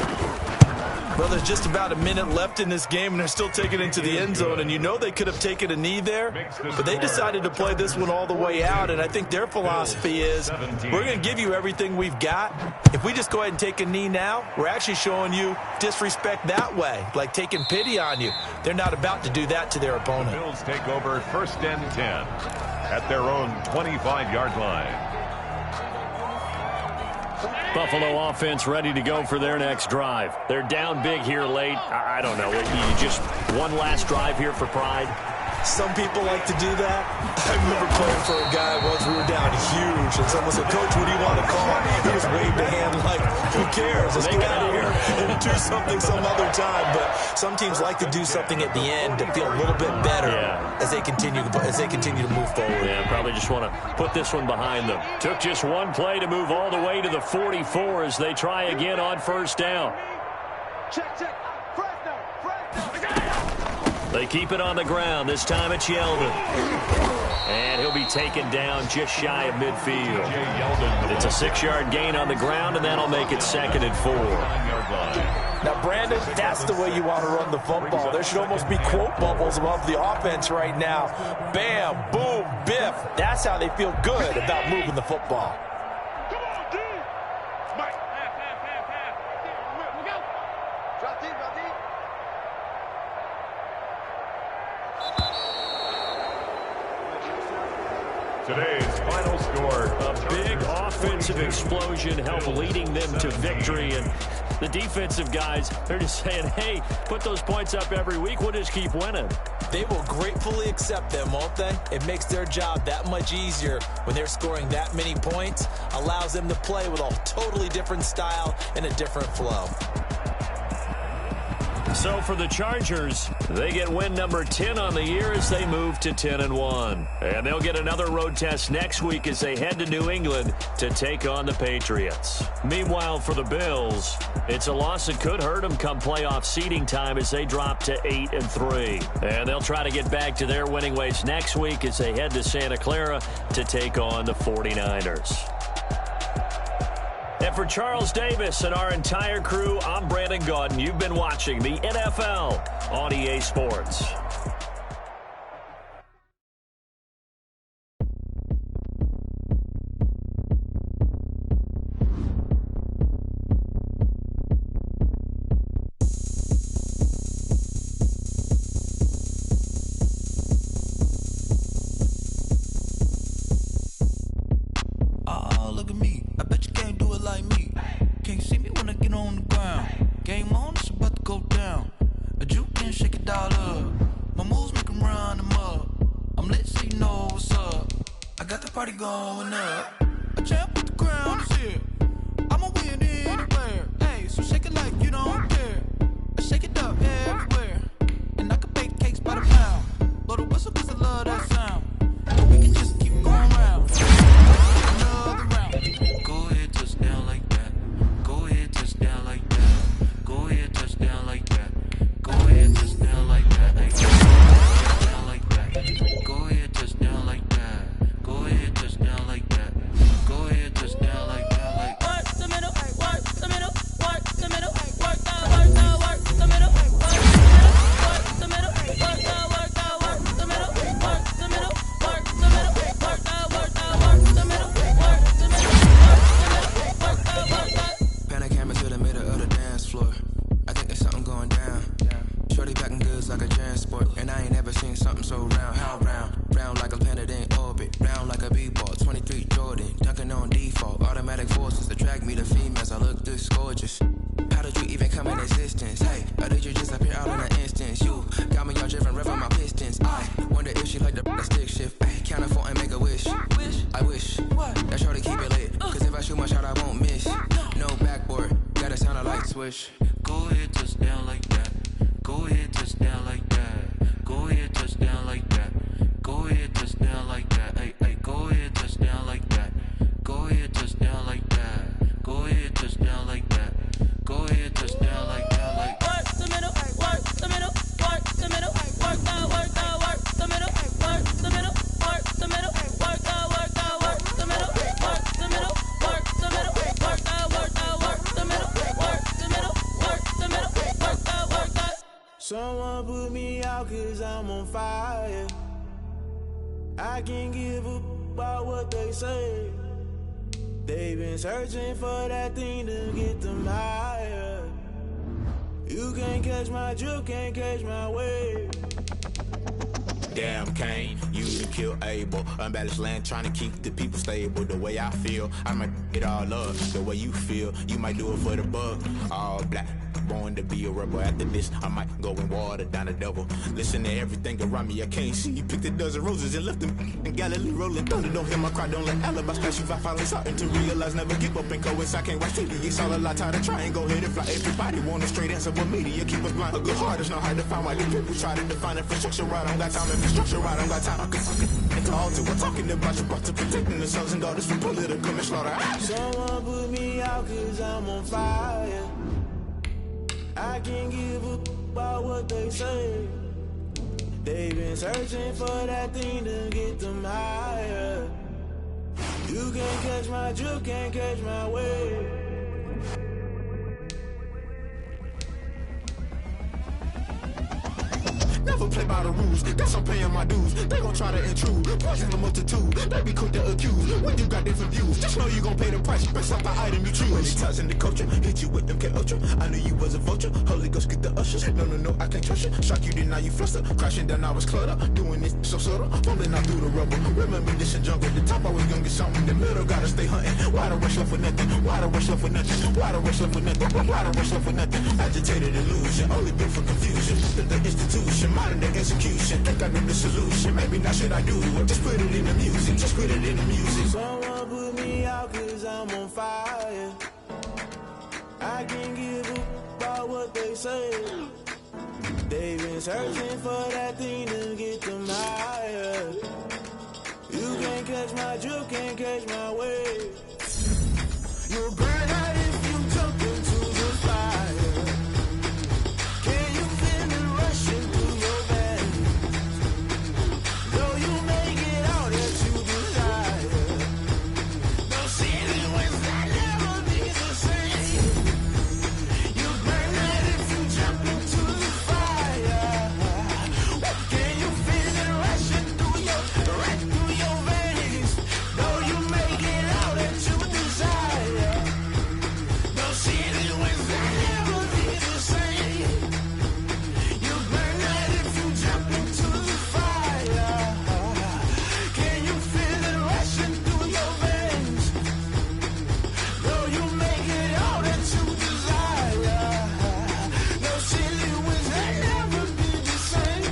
Well, there's just about a minute left in this game, and they're still taking it into the end zone. And you know they could have taken a knee there, but they decided to play this one all the way out. And I think their philosophy is, we're going to give you everything we've got. If we just go ahead and take a knee now, we're actually showing you disrespect that way, like taking pity on you. They're not about to do that to their opponent. Bills take over 1st and 10 at their own 25-yard line. Buffalo offense ready to go for their next drive. They're down big here late. I don't know. You just one last drive here for pride? Some people like to do that. I remember playing for a guy once. We were down huge, and someone said, "Coach, what do you want to call?" He just waved a hand like, "Who cares? Let's get out of here." And do something some other time, but some teams like to do something at the end to feel a little bit better as they continue to move forward. Yeah, probably just want to put this one behind them. Took just one play to move all the way to the 44 as they try again on first down. Check. They keep it on the ground. This time it's Yeldon. And he'll be taken down just shy of midfield. It's a 6-yard gain on the ground, and that'll make it 2nd and 4. Now, Brandon, that's the way you want to run the football. There should almost be quote bubbles above the offense right now. Bam, boom, biff. That's how they feel good about moving the football. Come on, D. Mike. Here we go. Drop deep. Today's final score. A big offensive explosion helped leading them to victory. And the defensive guys, they're just saying, hey, put those points up every week. We'll just keep winning. They will gratefully accept them, won't they? It makes their job that much easier when they're scoring that many points. Allows them to play with a totally different style and a different flow. So for the Chargers, they get win number 10 on the year as they move to 10-1. And they'll get another road test next week as they head to New England to take on the Patriots. Meanwhile, for the Bills, it's a loss that could hurt them come playoff seeding time as they drop to 8-3. And they'll try to get back to their winning ways next week as they head to Santa Clara to take on the 49ers. And for Charles Davis and our entire crew, I'm Brandon Gaudin. You've been watching the NFL on EA Sports. Oh, look at me. I bet you can't do it like me. Can't see me when I get on the ground. Game on, it's about to go down. A juke can shake it all up. My moves make them run them up. I'm lit so you know what's up. I got the party going up. A champ with the crown is here. I'ma win anywhere. Hey, so shake it like you don't care. I shake it up everywhere. And I can bake cakes by the pound. Blow the whistle cause I love that sound. We can just keep going round. Another round. Go ahead, touch down like that. Go ahead, touch down like that. Go ahead, touch down like that. Go ahead, touch down like that. Hey, down like that. Go ahead, touch down like that. Go ahead, touch down like that. Go ahead, touch down like that. Like work the middle, work the middle, work the middle, work the work the middle, work the middle, work the middle, work the middle, work the middle, work the middle, work the middle. Pan a camera to the middle of the dance floor. I think there's something going down. Shorty packing goods like a transport, and I ain't never seen something so round. How round? Round like a planet in orbit. Round like a b-ball. 23 Jordan, dunking on default. Automatic forces attract me to females. I look this gorgeous. How did you even come in existence? Hey, or did you just appear out in an instance? You got me all driven, revving my pistons. I wonder if she like the stick shift. Hey, count it 4 and make a wish. I wish that shorty keep it lit. Cause if I shoot my shot, I won't miss. No backboard, gotta sound a light switch. Go ahead, touch down like that. Go ahead, touch down like that. Go ahead, touch down like that. Go ahead, touch down like that. Hey, hey, go ahead, touch down like that. Go ahead, touch down like that. Go ahead, touch down like that. Go ahead, touch down like that. Like work the middle, work the middle, work the middle, work the middle, work the middle, work the middle, work the middle, work the middle, work the middle, work the middle, work the middle, work the middle, work the middle, work the. Someone put me out cause I'm on fire. I can't give up about what they say. They've been searching for that thing to get them higher. You can't catch my drift, can't catch my wave. Damn, Kane, you can kill Abel. Unbalanced land, trying to keep the people stable. The way I feel, I might get all up. The way you feel, you might do it for the buck. All black, born going to be a rebel. After this, I might go and water down the devil. Listen to everything around me, I can't see. He picked a dozen roses and left them in Galilee rolling thunder. Don't hear my cry, don't let alibis pass you. I finally starting to realize, never give up and coincide. Can't watch TV, it's all a lot. Tired of trying, go ahead and fly. Everybody want a straight answer, but media keep us blind. A good heart is not hard to find. Why the people try to define infrastructure right? I don't got time. Infrastructure right, I don't got time. It's all to we're talking about you, brought to protecting the sons and daughters from political manslaughter. Someone put me out 'cause I'm on fire. I can't give a about what they say. They've been searching for that thing to get them higher. You can't catch my drift, can't catch my wave. Never play by the rules, guess I'm paying my dues. They gon' try to intrude, poison the multitude. They be quick to accuse, when you got different views. Just know you gon' pay the price, best up the item you choose. Many ties in the culture, hit you with them K-Ultra. I knew you was a vulture, Holy Ghost get the ushers. No, I can't trust you. Shock you, then now you fluster. Crashing down, I was cluttered. Doing this so subtle, fumbling out through the rubble. Remember this in jungle, the top always gonna get something. The middle gotta stay hunting. Why the rush left for nothing? Why the rush left for nothing? Why the rush left for nothing? Why the rush left for nothing? Agitated illusion, only built for confusion. The institution, modern day execution. Think I know the solution. Maybe now should I do it? Just put it in the music. Just put it in the music. Someone put me out 'cause I'm on fire. I can't give a about what they say. They've been searching for that thing to get them higher. You can't catch my drift, can't catch my wave. You'll burn out if you jump into the fire. Can you feel it rushing through your veins? Though you make it all that you desire. No city was that never be the same. You burn out if you jump into the fire. Can you feel it rushing through your veins? Though you make it all that you desire. No city was that never be the same. You burn out if you jump into the fire. Can you feel it rushing through your veins? Though you make it all that you desire. No city was that never be the same.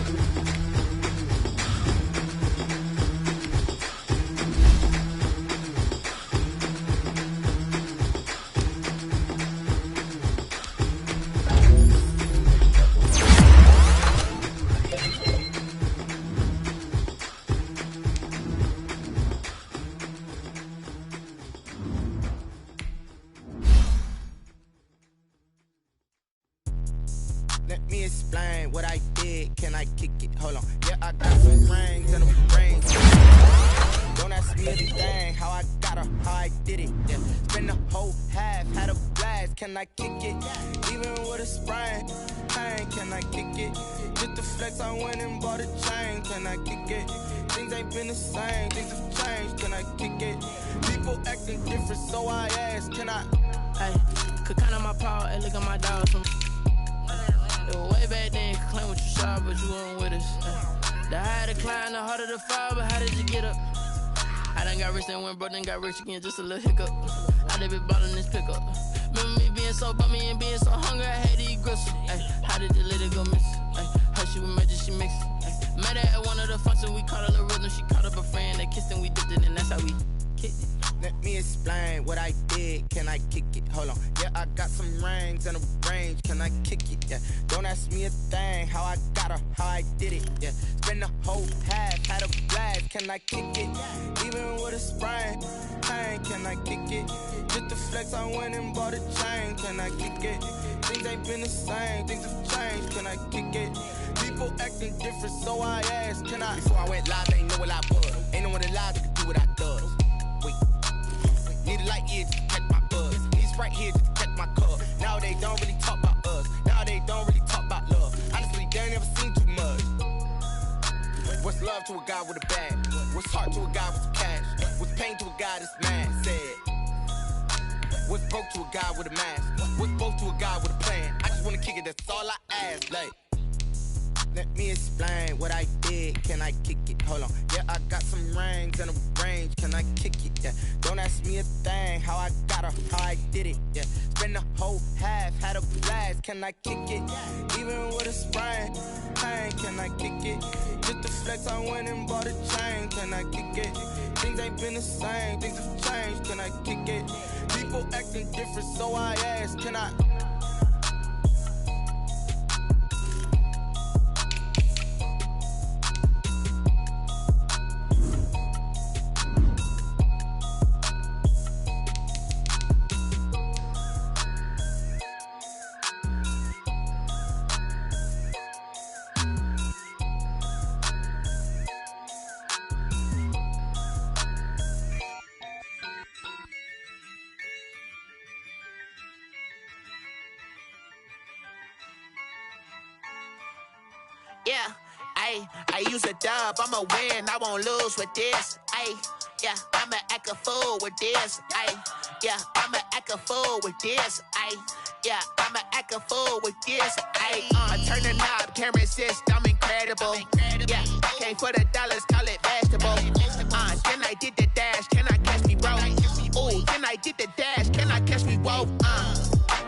Let me explain what I did. Can I kick it? Hold on. Yeah, I got some rings and a brains. Don't ask me anything. How I got her, how I did it. Yeah. Spend the whole half, had a blast. Can I kick it? Even with a sprain. Hey, can I kick it? Just the flex, I went and bought a chain. Can I kick it? Things ain't been the same. Things have changed. Can I kick it? People acting different, so I ask. Can I? Hey, could count on my power, and look at my dogs. Way back then, you could claim what you saw, but you weren't with us. The higher the climb, the harder the fall, but how did you get up? I done got rich, then went broke, then got rich again, just a little hiccup. I done been ballin' this pickup. Remember me being so bummy and being so hungry, I had to eat gristle. Ay, how did the lady go miss? Ay, how she was magic, she mixed. Met her at one of the functions, we caught a little rhythm, she caught up a friend, they kissed and we dipped it, and that's how we kicked it. Let me explain what I did. Can I kick it? Hold on. Yeah, I got some rings and a range. Can I kick it? Yeah. Don't ask me a thing. How I got her, how I did it. Yeah. Spend the whole half, had a blast. Can I kick it? Even with a sprain. Hey, can I kick it? Just the flex, I went and bought a chain. Can I kick it? Things ain't been the same. Things have changed. Can I kick it? People acting different, so I asked. Can I? Before I went live, they ain't know what I was. Ain't no one alive that could do what I does. Wait. Need a light here just to catch my buzz. Need Sprite here just to catch my cup. Now they don't really talk about us. Now they don't really talk about love. Honestly, they ain't never seen too much. What's love to a guy with a bag? What's heart to a guy with some cash? What's pain to a guy that's mad? Said. What's broke to a guy with a mask? What's both to a guy with a plan? I just wanna kick it, that's all I ask. Like, Let me explain what I did. Can I kick it? Hold on. Yeah, I got some rings and a range. Can I kick it? Yeah. Don't ask me a thing. How I got her, how I did it. Yeah. Spend the whole half, had a blast. Can I kick it? Even with a sprain. Pain, can I kick it? Just to flex, I went and bought a chain. Can I kick it? Things ain't been the same. Things have changed. Can I kick it? People acting different, so I ask. Can I? Yeah, I use a dub, I'ma win, I won't lose with this. Yeah, I'ma act a fool with this. Yeah, I'ma act a fool with this. Yeah, I'ma act a fool with this. I turn the knob, can't resist, I'm incredible. Yeah, came for the dollars, call it vegetable. Then I did the dash, can I catch me, bro? Ooh, then I did the dash, can I catch me, whoa?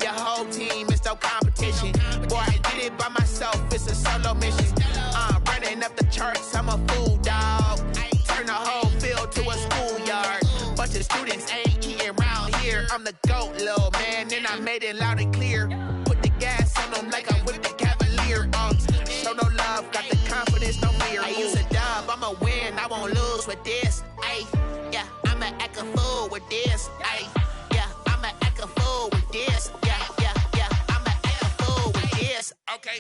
Your whole team is no competition. Boy, I did it by myself, it's a solo mission. Running up the charts, I'm a fool, dog. Turn the whole field to a schoolyard. Bunch of students ain't eating round here. I'm the GOAT, little man, and I made it loud and clear. Put the gas on them like I'm with the Cavalier. Show no love, got the confidence, no fear. I use a dub, I'ma win, I won't lose with this. Yeah, I'ma act a fool with this. Yeah, I'ma act a fool with this. Yeah, I'ma act a fool with this. Okay,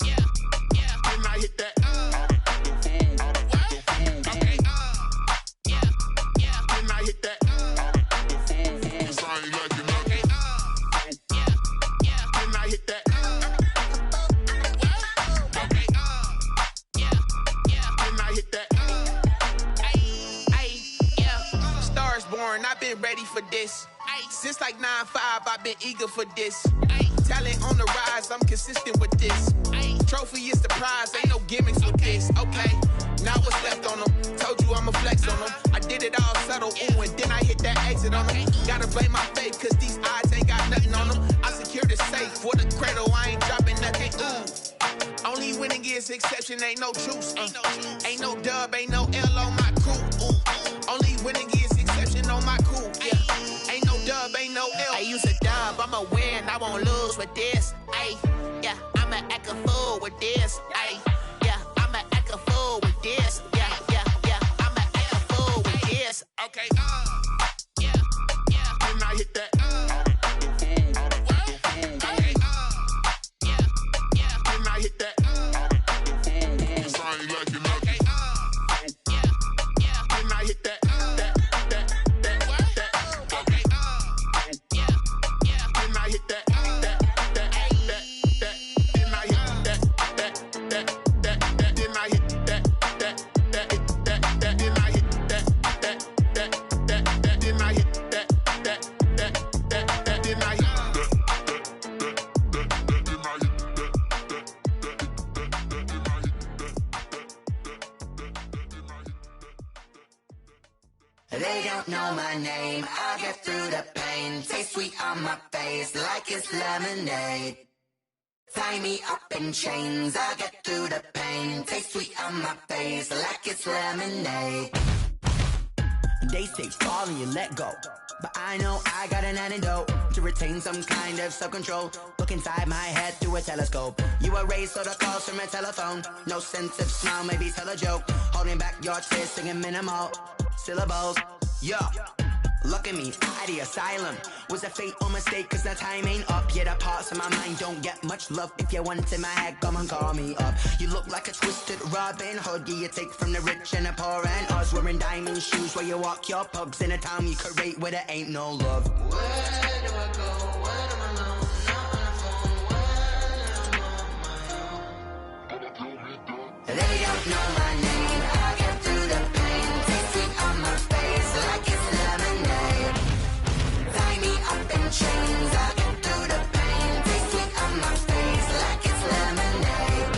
yeah, then I hit that. Okay, yeah, then I hit that. Sorry, like it, okay, yeah, then I hit that. Okay, yeah, then I hit that. Yeah, stars born, I've been ready for this. Since like 9-5, I've been eager for this. Talent on the rise, I'm consistent with this. Trophy is the prize, ain't no gimmicks with this. Okay, now what's left on them? Told you I'ma flex on them. I did it all subtle, ooh, and then I hit that exit on them. Gotta blame my faith, cause these odds ain't got nothing on them. I secured the safe for the cradle, I ain't dropping nothing, ooh. Only winning is exception, ain't no truce. Ain't no dub, ain't no L on my crew. Ooh. Only winning is exception on my crew. Yeah, ain't no dub, ain't no L. I use a dub, I'ma win, I won't lose with this. Yeah, I'ma act a fool with this. Yeah, I'ma act a fool with this. Yeah, I'ma act a fool with this. Okay, yeah, then I hit that. Okay, yeah, then I hit that. Sorry, like it, okay, yeah, then I hit that. Okay, yeah, then I hit that. They don't know my name, I get through the pain. Taste sweet on my face like it's lemonade. Tie me up in chains, I get through the pain. Taste sweet on my face like it's lemonade. They say fall and you let go, but I know I got an antidote to retain some kind of self-control. Look inside my head through a telescope. You erase all the calls from a telephone. No sense of smile, maybe tell a joke. Holding back your tears, singing minimal syllables. Yeah, look at me, out the asylum. Was a fate or mistake, cause the time ain't up. Yeah, the parts of my mind don't get much love. If you want in my head, come and call me up. You look like a twisted Robin Hood. Yeah, you take from the rich and the poor and us. Wearing diamond shoes where you walk your pugs in a town you create where there ain't no love. Where do I go? Where am I alone? Not on the phone. When I'm on my own. They don't know my name. I get through the pain. Taste sweet on my face like it's lemonade. Tie me up in chains. I get through the pain. Taste sweet on my face like it's lemonade.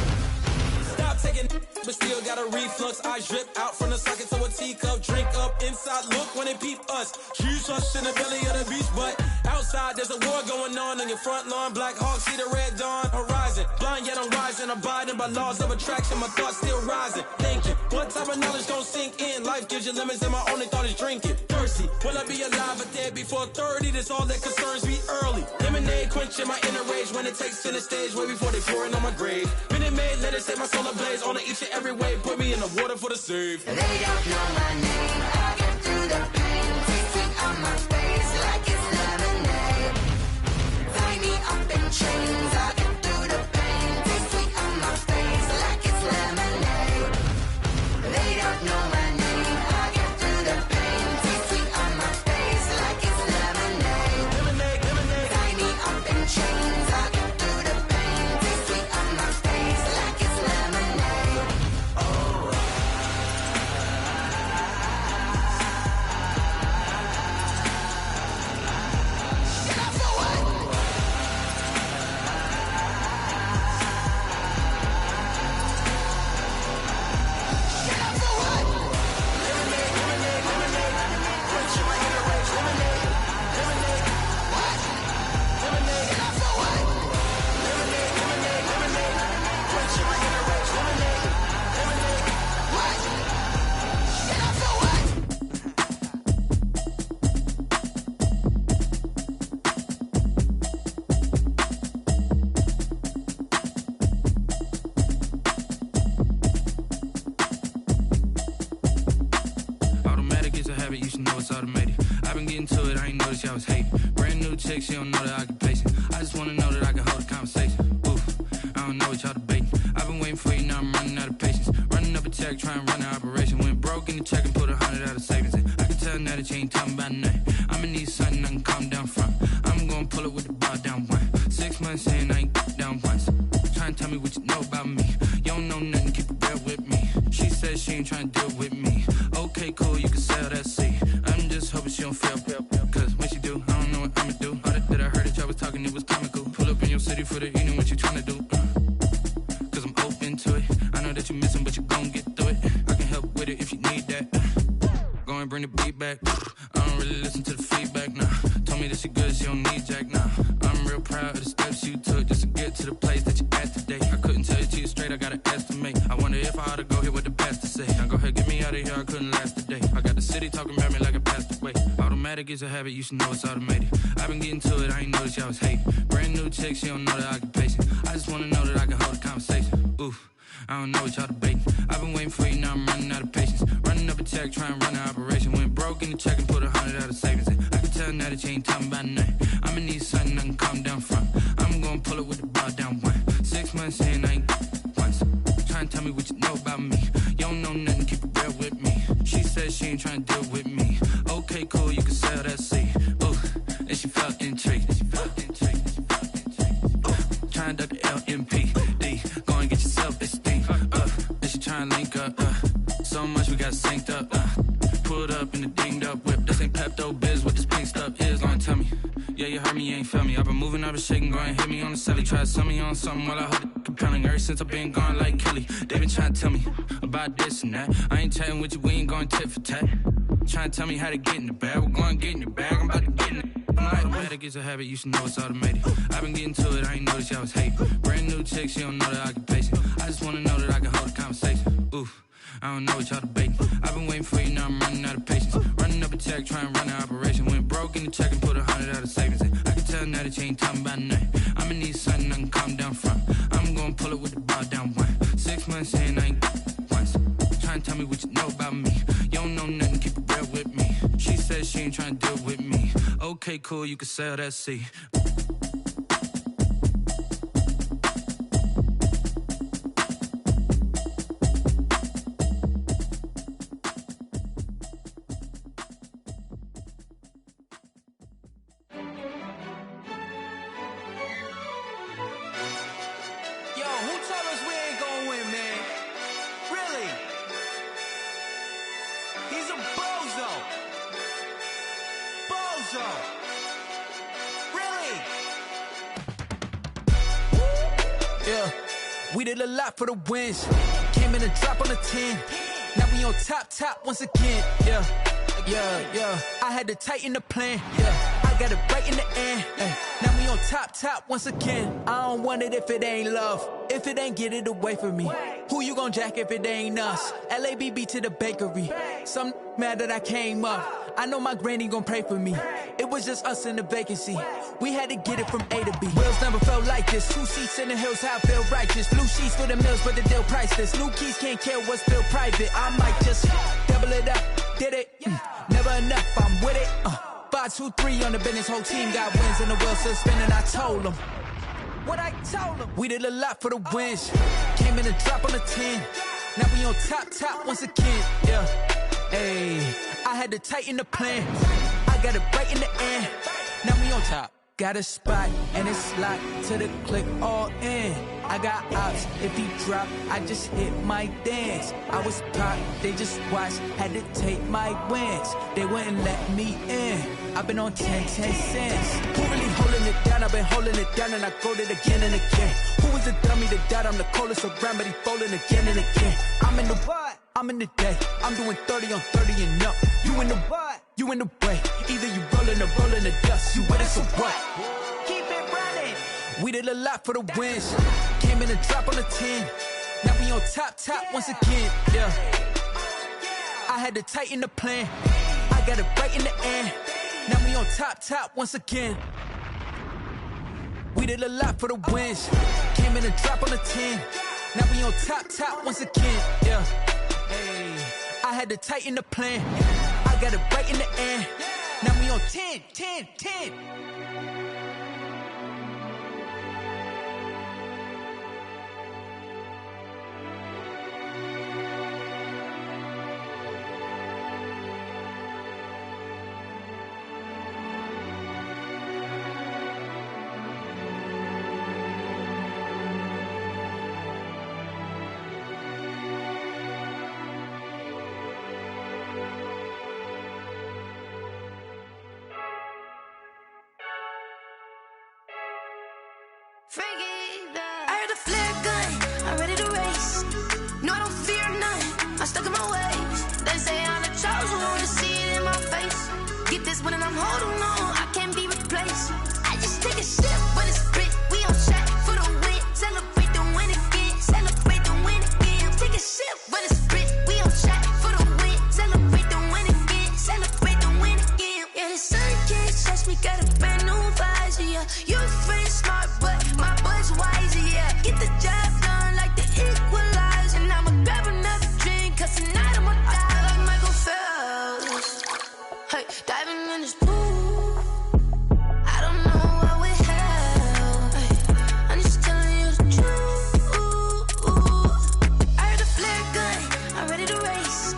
reflux. Eyes drip out from the socket to a teacup. Drink up inside, look when they peep us. Choose us in the belly of the beast, but outside there's a war going on your front lawn. Black Hawk, see the red dawn horizon. Blind yet I'm rising, abiding by laws of attraction. My thoughts still rising, thinking, what type of knowledge don't sink in? Life gives you limits and my only thought is drinking. Thirsty, will I be alive or dead before 30? That's all that concerns me early. Lemonade quenching my inner rage when it takes center stage way before they pouring on my grave. Minute Maid, let it set my soul ablaze on each and every way. Put me in the water for the save. They don't know my name. I get through the pain. Taste sweet on my face like it's lemonade. Tie me up in chains. I get through the pain. Taste sweet on my face like it's lemonade. They don't know my name. I get through the pain. Taste sweet on my face like it's lemonade. Lemonade, lemonade. Tie me up in chains. I get through the pain. Taste sweet on my face like it's lemonade. Oh. Automatic is a habit, you should know it's automated. I've been getting to it, I ain't noticed y'all was hating. Brand new chick, she don't know the occupation. I just wanna know that I can hold a conversation. Oof, I don't know what y'all debating. I've been waiting for you, now I'm running out of patience. Running up a check, trying to run an operation. Went broke in the check and put 100 out of savings in. I can tell now that you ain't talking about nothing. I'ma need something I can calm down from. I'm gonna pull it with the bar down one. 6 months in, I ain't down once. Trying to tell me what you know about me. You don't know nothing, keep it real with me. She said she ain't trying to deal with me. Okay, cool, you can sell that seat. I'm just hoping she don't fail. Cause when she do, I don't know what I'ma do. All that I heard that y'all was talking, it was comical. Pull up in your city for the evening, what you trying to do? Cause I'm open to it. I know that you missing, but you gon' get through it. I can help with it if you need that. Go and bring the beat back. I don't really listen to the feedback, nah. Told me that she good, she don't need Jack, nah. I'm real proud of the steps you took just to get to the place that you at today. I couldn't tell it to you straight, I gotta estimate. I wonder if I ought to go here with the pastor say. Now go ahead, get me out of here, I couldn't last a day. I got the city talking about me like I passed away. Automatic is a habit, you should know it's automated. I've been getting to it, I ain't noticed y'all was hating. Brand new chick, she don't know the occupation. I just wanna know that I can hold a conversation. Oof, I don't know what y'all debating. I've been waiting for you, now I'm running out of patience. Running up a check, trying to run an operation. Went broke in the check and put 100 out of savings in. I can tell now that you ain't talking about nothing. I'ma need something I can calm down from. I'm gonna pull it with the bar down one. 6 months in, I ain't once. Trying to tell me what you know about me. You don't know nothing, keep it real with me. She said she ain't trying to deal with me. Okay, cool, you can sell that seat. Ooh, and she felt intrigued. Trying to duck the LMPD. Go and get your self-esteem. And she trying to link up. So much we got synced up. Pulled up in the dinged up whip. This ain't Pepto-Biz, what this pink stuff is. Go and tell me. Yeah, you heard me, you ain't felt me. I've been moving, I've been shaking, go and hit me on the celly. Try to sell me on something while I hold it compelling. Ever since I've been gone like Kelly, they been trying to tell me about this and that. I ain't chatting with you, we ain't going tit for tat. Trying to tell me how to get in the bag. We're going to get in the bag, I'm about to get in it. Automatic is a habit, you should know it's automated. I've been getting to it, I ain't noticed y'all was hating. Brand new chick, she don't know the occupation. I just wanna know that I can hold a conversation. Oof, I don't know what y'all debating. I've been waiting for you, now I'm running out of patience. Running up a check, trying to run an operation. Went broke in the check and put 100 out of savings in. I can tell now that you ain't talking about nothing. I'ma need something I can calm down from. I'm gonna pull it with the bar down one. 6 months in, I ain't once. Trying to tell me what you know about me. You don't know nothing, keep it real with me. She said she ain't trying to deal with me. Okay, cool, you can sell that seat. We did a lot for the wins. Can't Came in a drop on a 10. Now we on top once again. Yeah. I had to tighten the plan. Yeah. I got it right in the end. Now we on top once again. I don't want it if it ain't love. If it ain't, get it away from me. Who you gon' jack if it ain't us? LABB to the bakery. Some mad that I came up. I know my granny gon' pray for me. It was just us in the vacancy. We had to get it from A to B. Wheels never felt like this. 2 seats in the hills, how I feel righteous. Blue sheets for the mills, but the deal priceless. New keys can't care what's still private. I might just double it up. Did it? Never enough, I'm with it. 5, 2, 3 on the business. Whole team got wins and the wheels still spinning. I told them what I told them. We did a lot for the wins. Came in a drop on a 10. Now we on top once again. Yeah. Ayy, I had to tighten the plan. I got it right in the end. Now we on top. Got a spot and it's locked to the click all in. I got ops, if he drop, I just hit my dance. I was popped, they just watched, had to take my wins. They wouldn't let me in. I've been on 10 cents. Who really holding it down? I've been holding it down and I go it again and again. Who was the dummy that died? I'm the coldest around, but he folding again and again. I'm in the what? I'm in the day. I'm doing 30 on 30 and up. You in the what? You in the way. Either you rolling or rolling the dust. You with it, so what? Keep it running. We did a lot for the wins. Came in a drop on a 10. Now we on top once again. Yeah. I had to tighten the plan. I got it right in the end. Now we on top once again. We did a lot for the wins. Came in a drop on a 10. Now we on top once again. Yeah. Hey, I had to tighten the plan. I got it right in the end. Now we on 10. I heard a flare gun, I'm ready to race. No, I don't fear none, I'm stuck in my ways. They say I'm the chosen one, to see it in my face. Get this one and I'm holding on, I can't be replaced. I just take a sip when it's split, we on track for the win. Celebrate the win again, celebrate the win again. Take a sip when it's split, we on track for the win. Celebrate the win again, celebrate the win again. Yeah, the sun can't touch me, got a brand new visor, yeah. You're free, smart, but my boy's wiser, yeah. Get the job done like the equalizer. And I'ma grab another drink, cause tonight I'ma die like Michael Phelps. Hey, diving in this pool, I don't know what we have. Hey, I'm just telling you the truth. I heard a flare gun, I'm ready to race.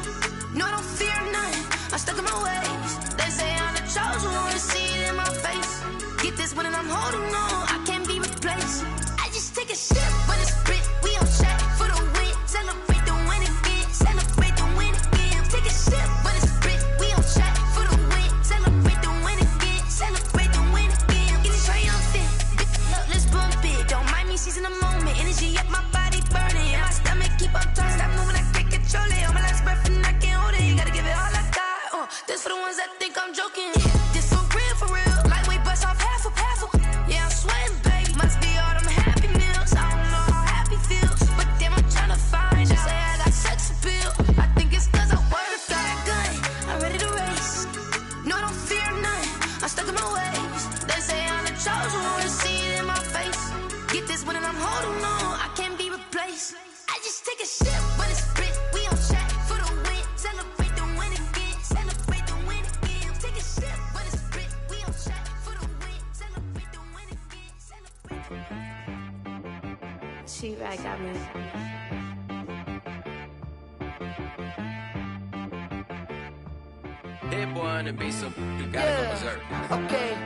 No, I don't fear none, I'm stuck in my ways. They say I'm the chosen one, to see it in my face. Get this one and I'm holding on, I can't be replaced. I just take a sip when it's split, we on track for the win. Celebrate the win again, celebrate the win again. Take a sip when it's split, we on track for the win. Celebrate the win again, celebrate the win again. Get it triumphant, let's bump it. Don't mind me seizing the moment, energy up my body burning. And my stomach keep on turning, stop moving, I can't control it. On my last breath and I can't hold it, you gotta give it all I got. This for the ones that think I'm joking. This for real, lightweight bust off half a. Yeah, I'm sweating, baby. Must be all them happy meals. I don't know how happy feels, but damn, I'm tryna find out. Say I got sex appeal. I think it's cause I wear a fat gun. I'm ready to race. No, I don't fear none. I'm stuck in my ways. They say I'm the chosen one, to see it in my face. Get this one and I'm holding on, I can't be replaced. I just take a sip when it's split. We on track for the win. Celebrate the win again. Celebrate the win again. Take a sip when it's split. We on track for the win. Celebrate the win again. Celebrate. She right got me. Hit boy on the beat, so you gotta go berserk. Okay.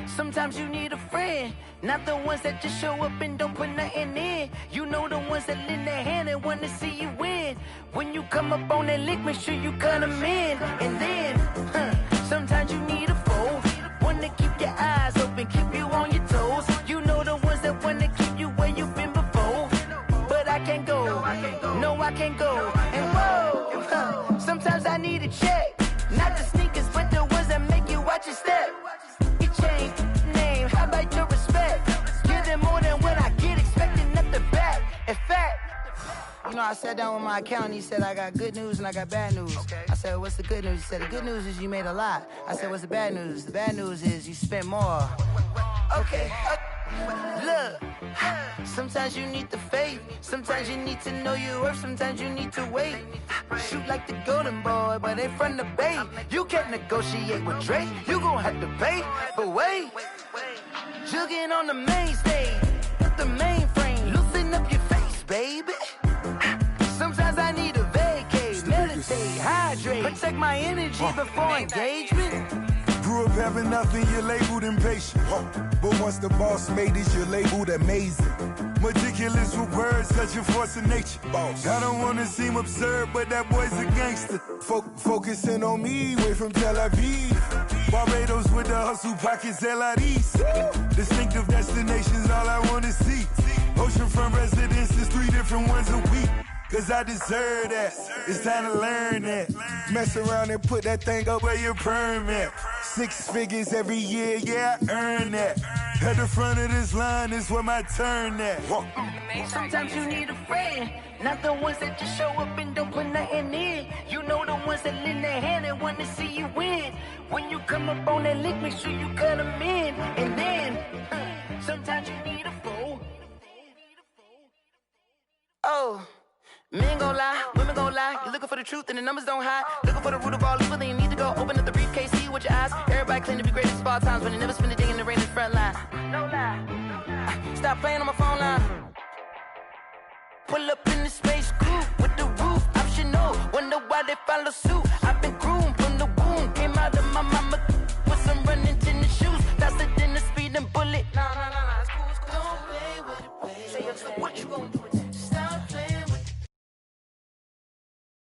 Sometimes you need a friend, not the ones that just show up and don't put nothing in. You know the ones that lend their hand and wanna see you win. When you come up on that lick, make sure you cut them in. And then, sometimes you need a foe, one to keep your eyes open, keep you on your toes. You know the ones that wanna keep you where you've been before. But I can't go, no, check. Not the sneakers, but the ones that make you watch your step. You change name, how about your respect? Give them more than what I get, expecting nothing back. In fact, you know, I sat down with my accountant. He said, I got good news and I got bad news. I said, what's the good news? He said, the good news is you made a lot. I said, what's the bad news? The bad news is you spent more. Okay. Look, sometimes you need the faith. Sometimes you need to know your worth. Sometimes you need to wait. Shoot like the golden boy, but they from the bay. You can't negotiate with Drake. You gon' have to pay. But wait, jugging on the main stage. Put the mainframe. Loosen up your face, baby. Sometimes I need a vacate. Meditate, hydrate. Protect my energy before engagement. Grew up having nothing, you're labeled impatient. But once the boss made it, you're labeled amazing. Meticulous with words, such a force of nature. I don't wanna seem absurd, but that boy's a gangster. Focusing on me, way from Tel Aviv. Barbados with the hustle pockets, LIDs. Distinctive destinations, all I wanna see. Oceanfront residences, 3 different ones a week. Cause I deserve that, it's time to learn that. Mess around and put that thing up where your permit. 6 figures every year, yeah, I earn that. At the front of this line is where my turn at. Sometimes you need a friend, not the ones that just show up and don't put nothing in. You know the ones that lend their hand and want to see you win. When you come up on that lick, make sure you cut them in. And then, sometimes you need a fool. Oh. Men gon' lie, women gon' lie. You're looking for the truth and the numbers don't hide. Looking for the root of all evil, then you need to go open up the briefcase, see with your eyes. Everybody claim to be greatest of all times, but they never spend a day in the rain in the front line. No lie. Stop playing on my phone line. Pull up in the space coupe with the roof optional. Wonder why they follow suit. I've been grooving.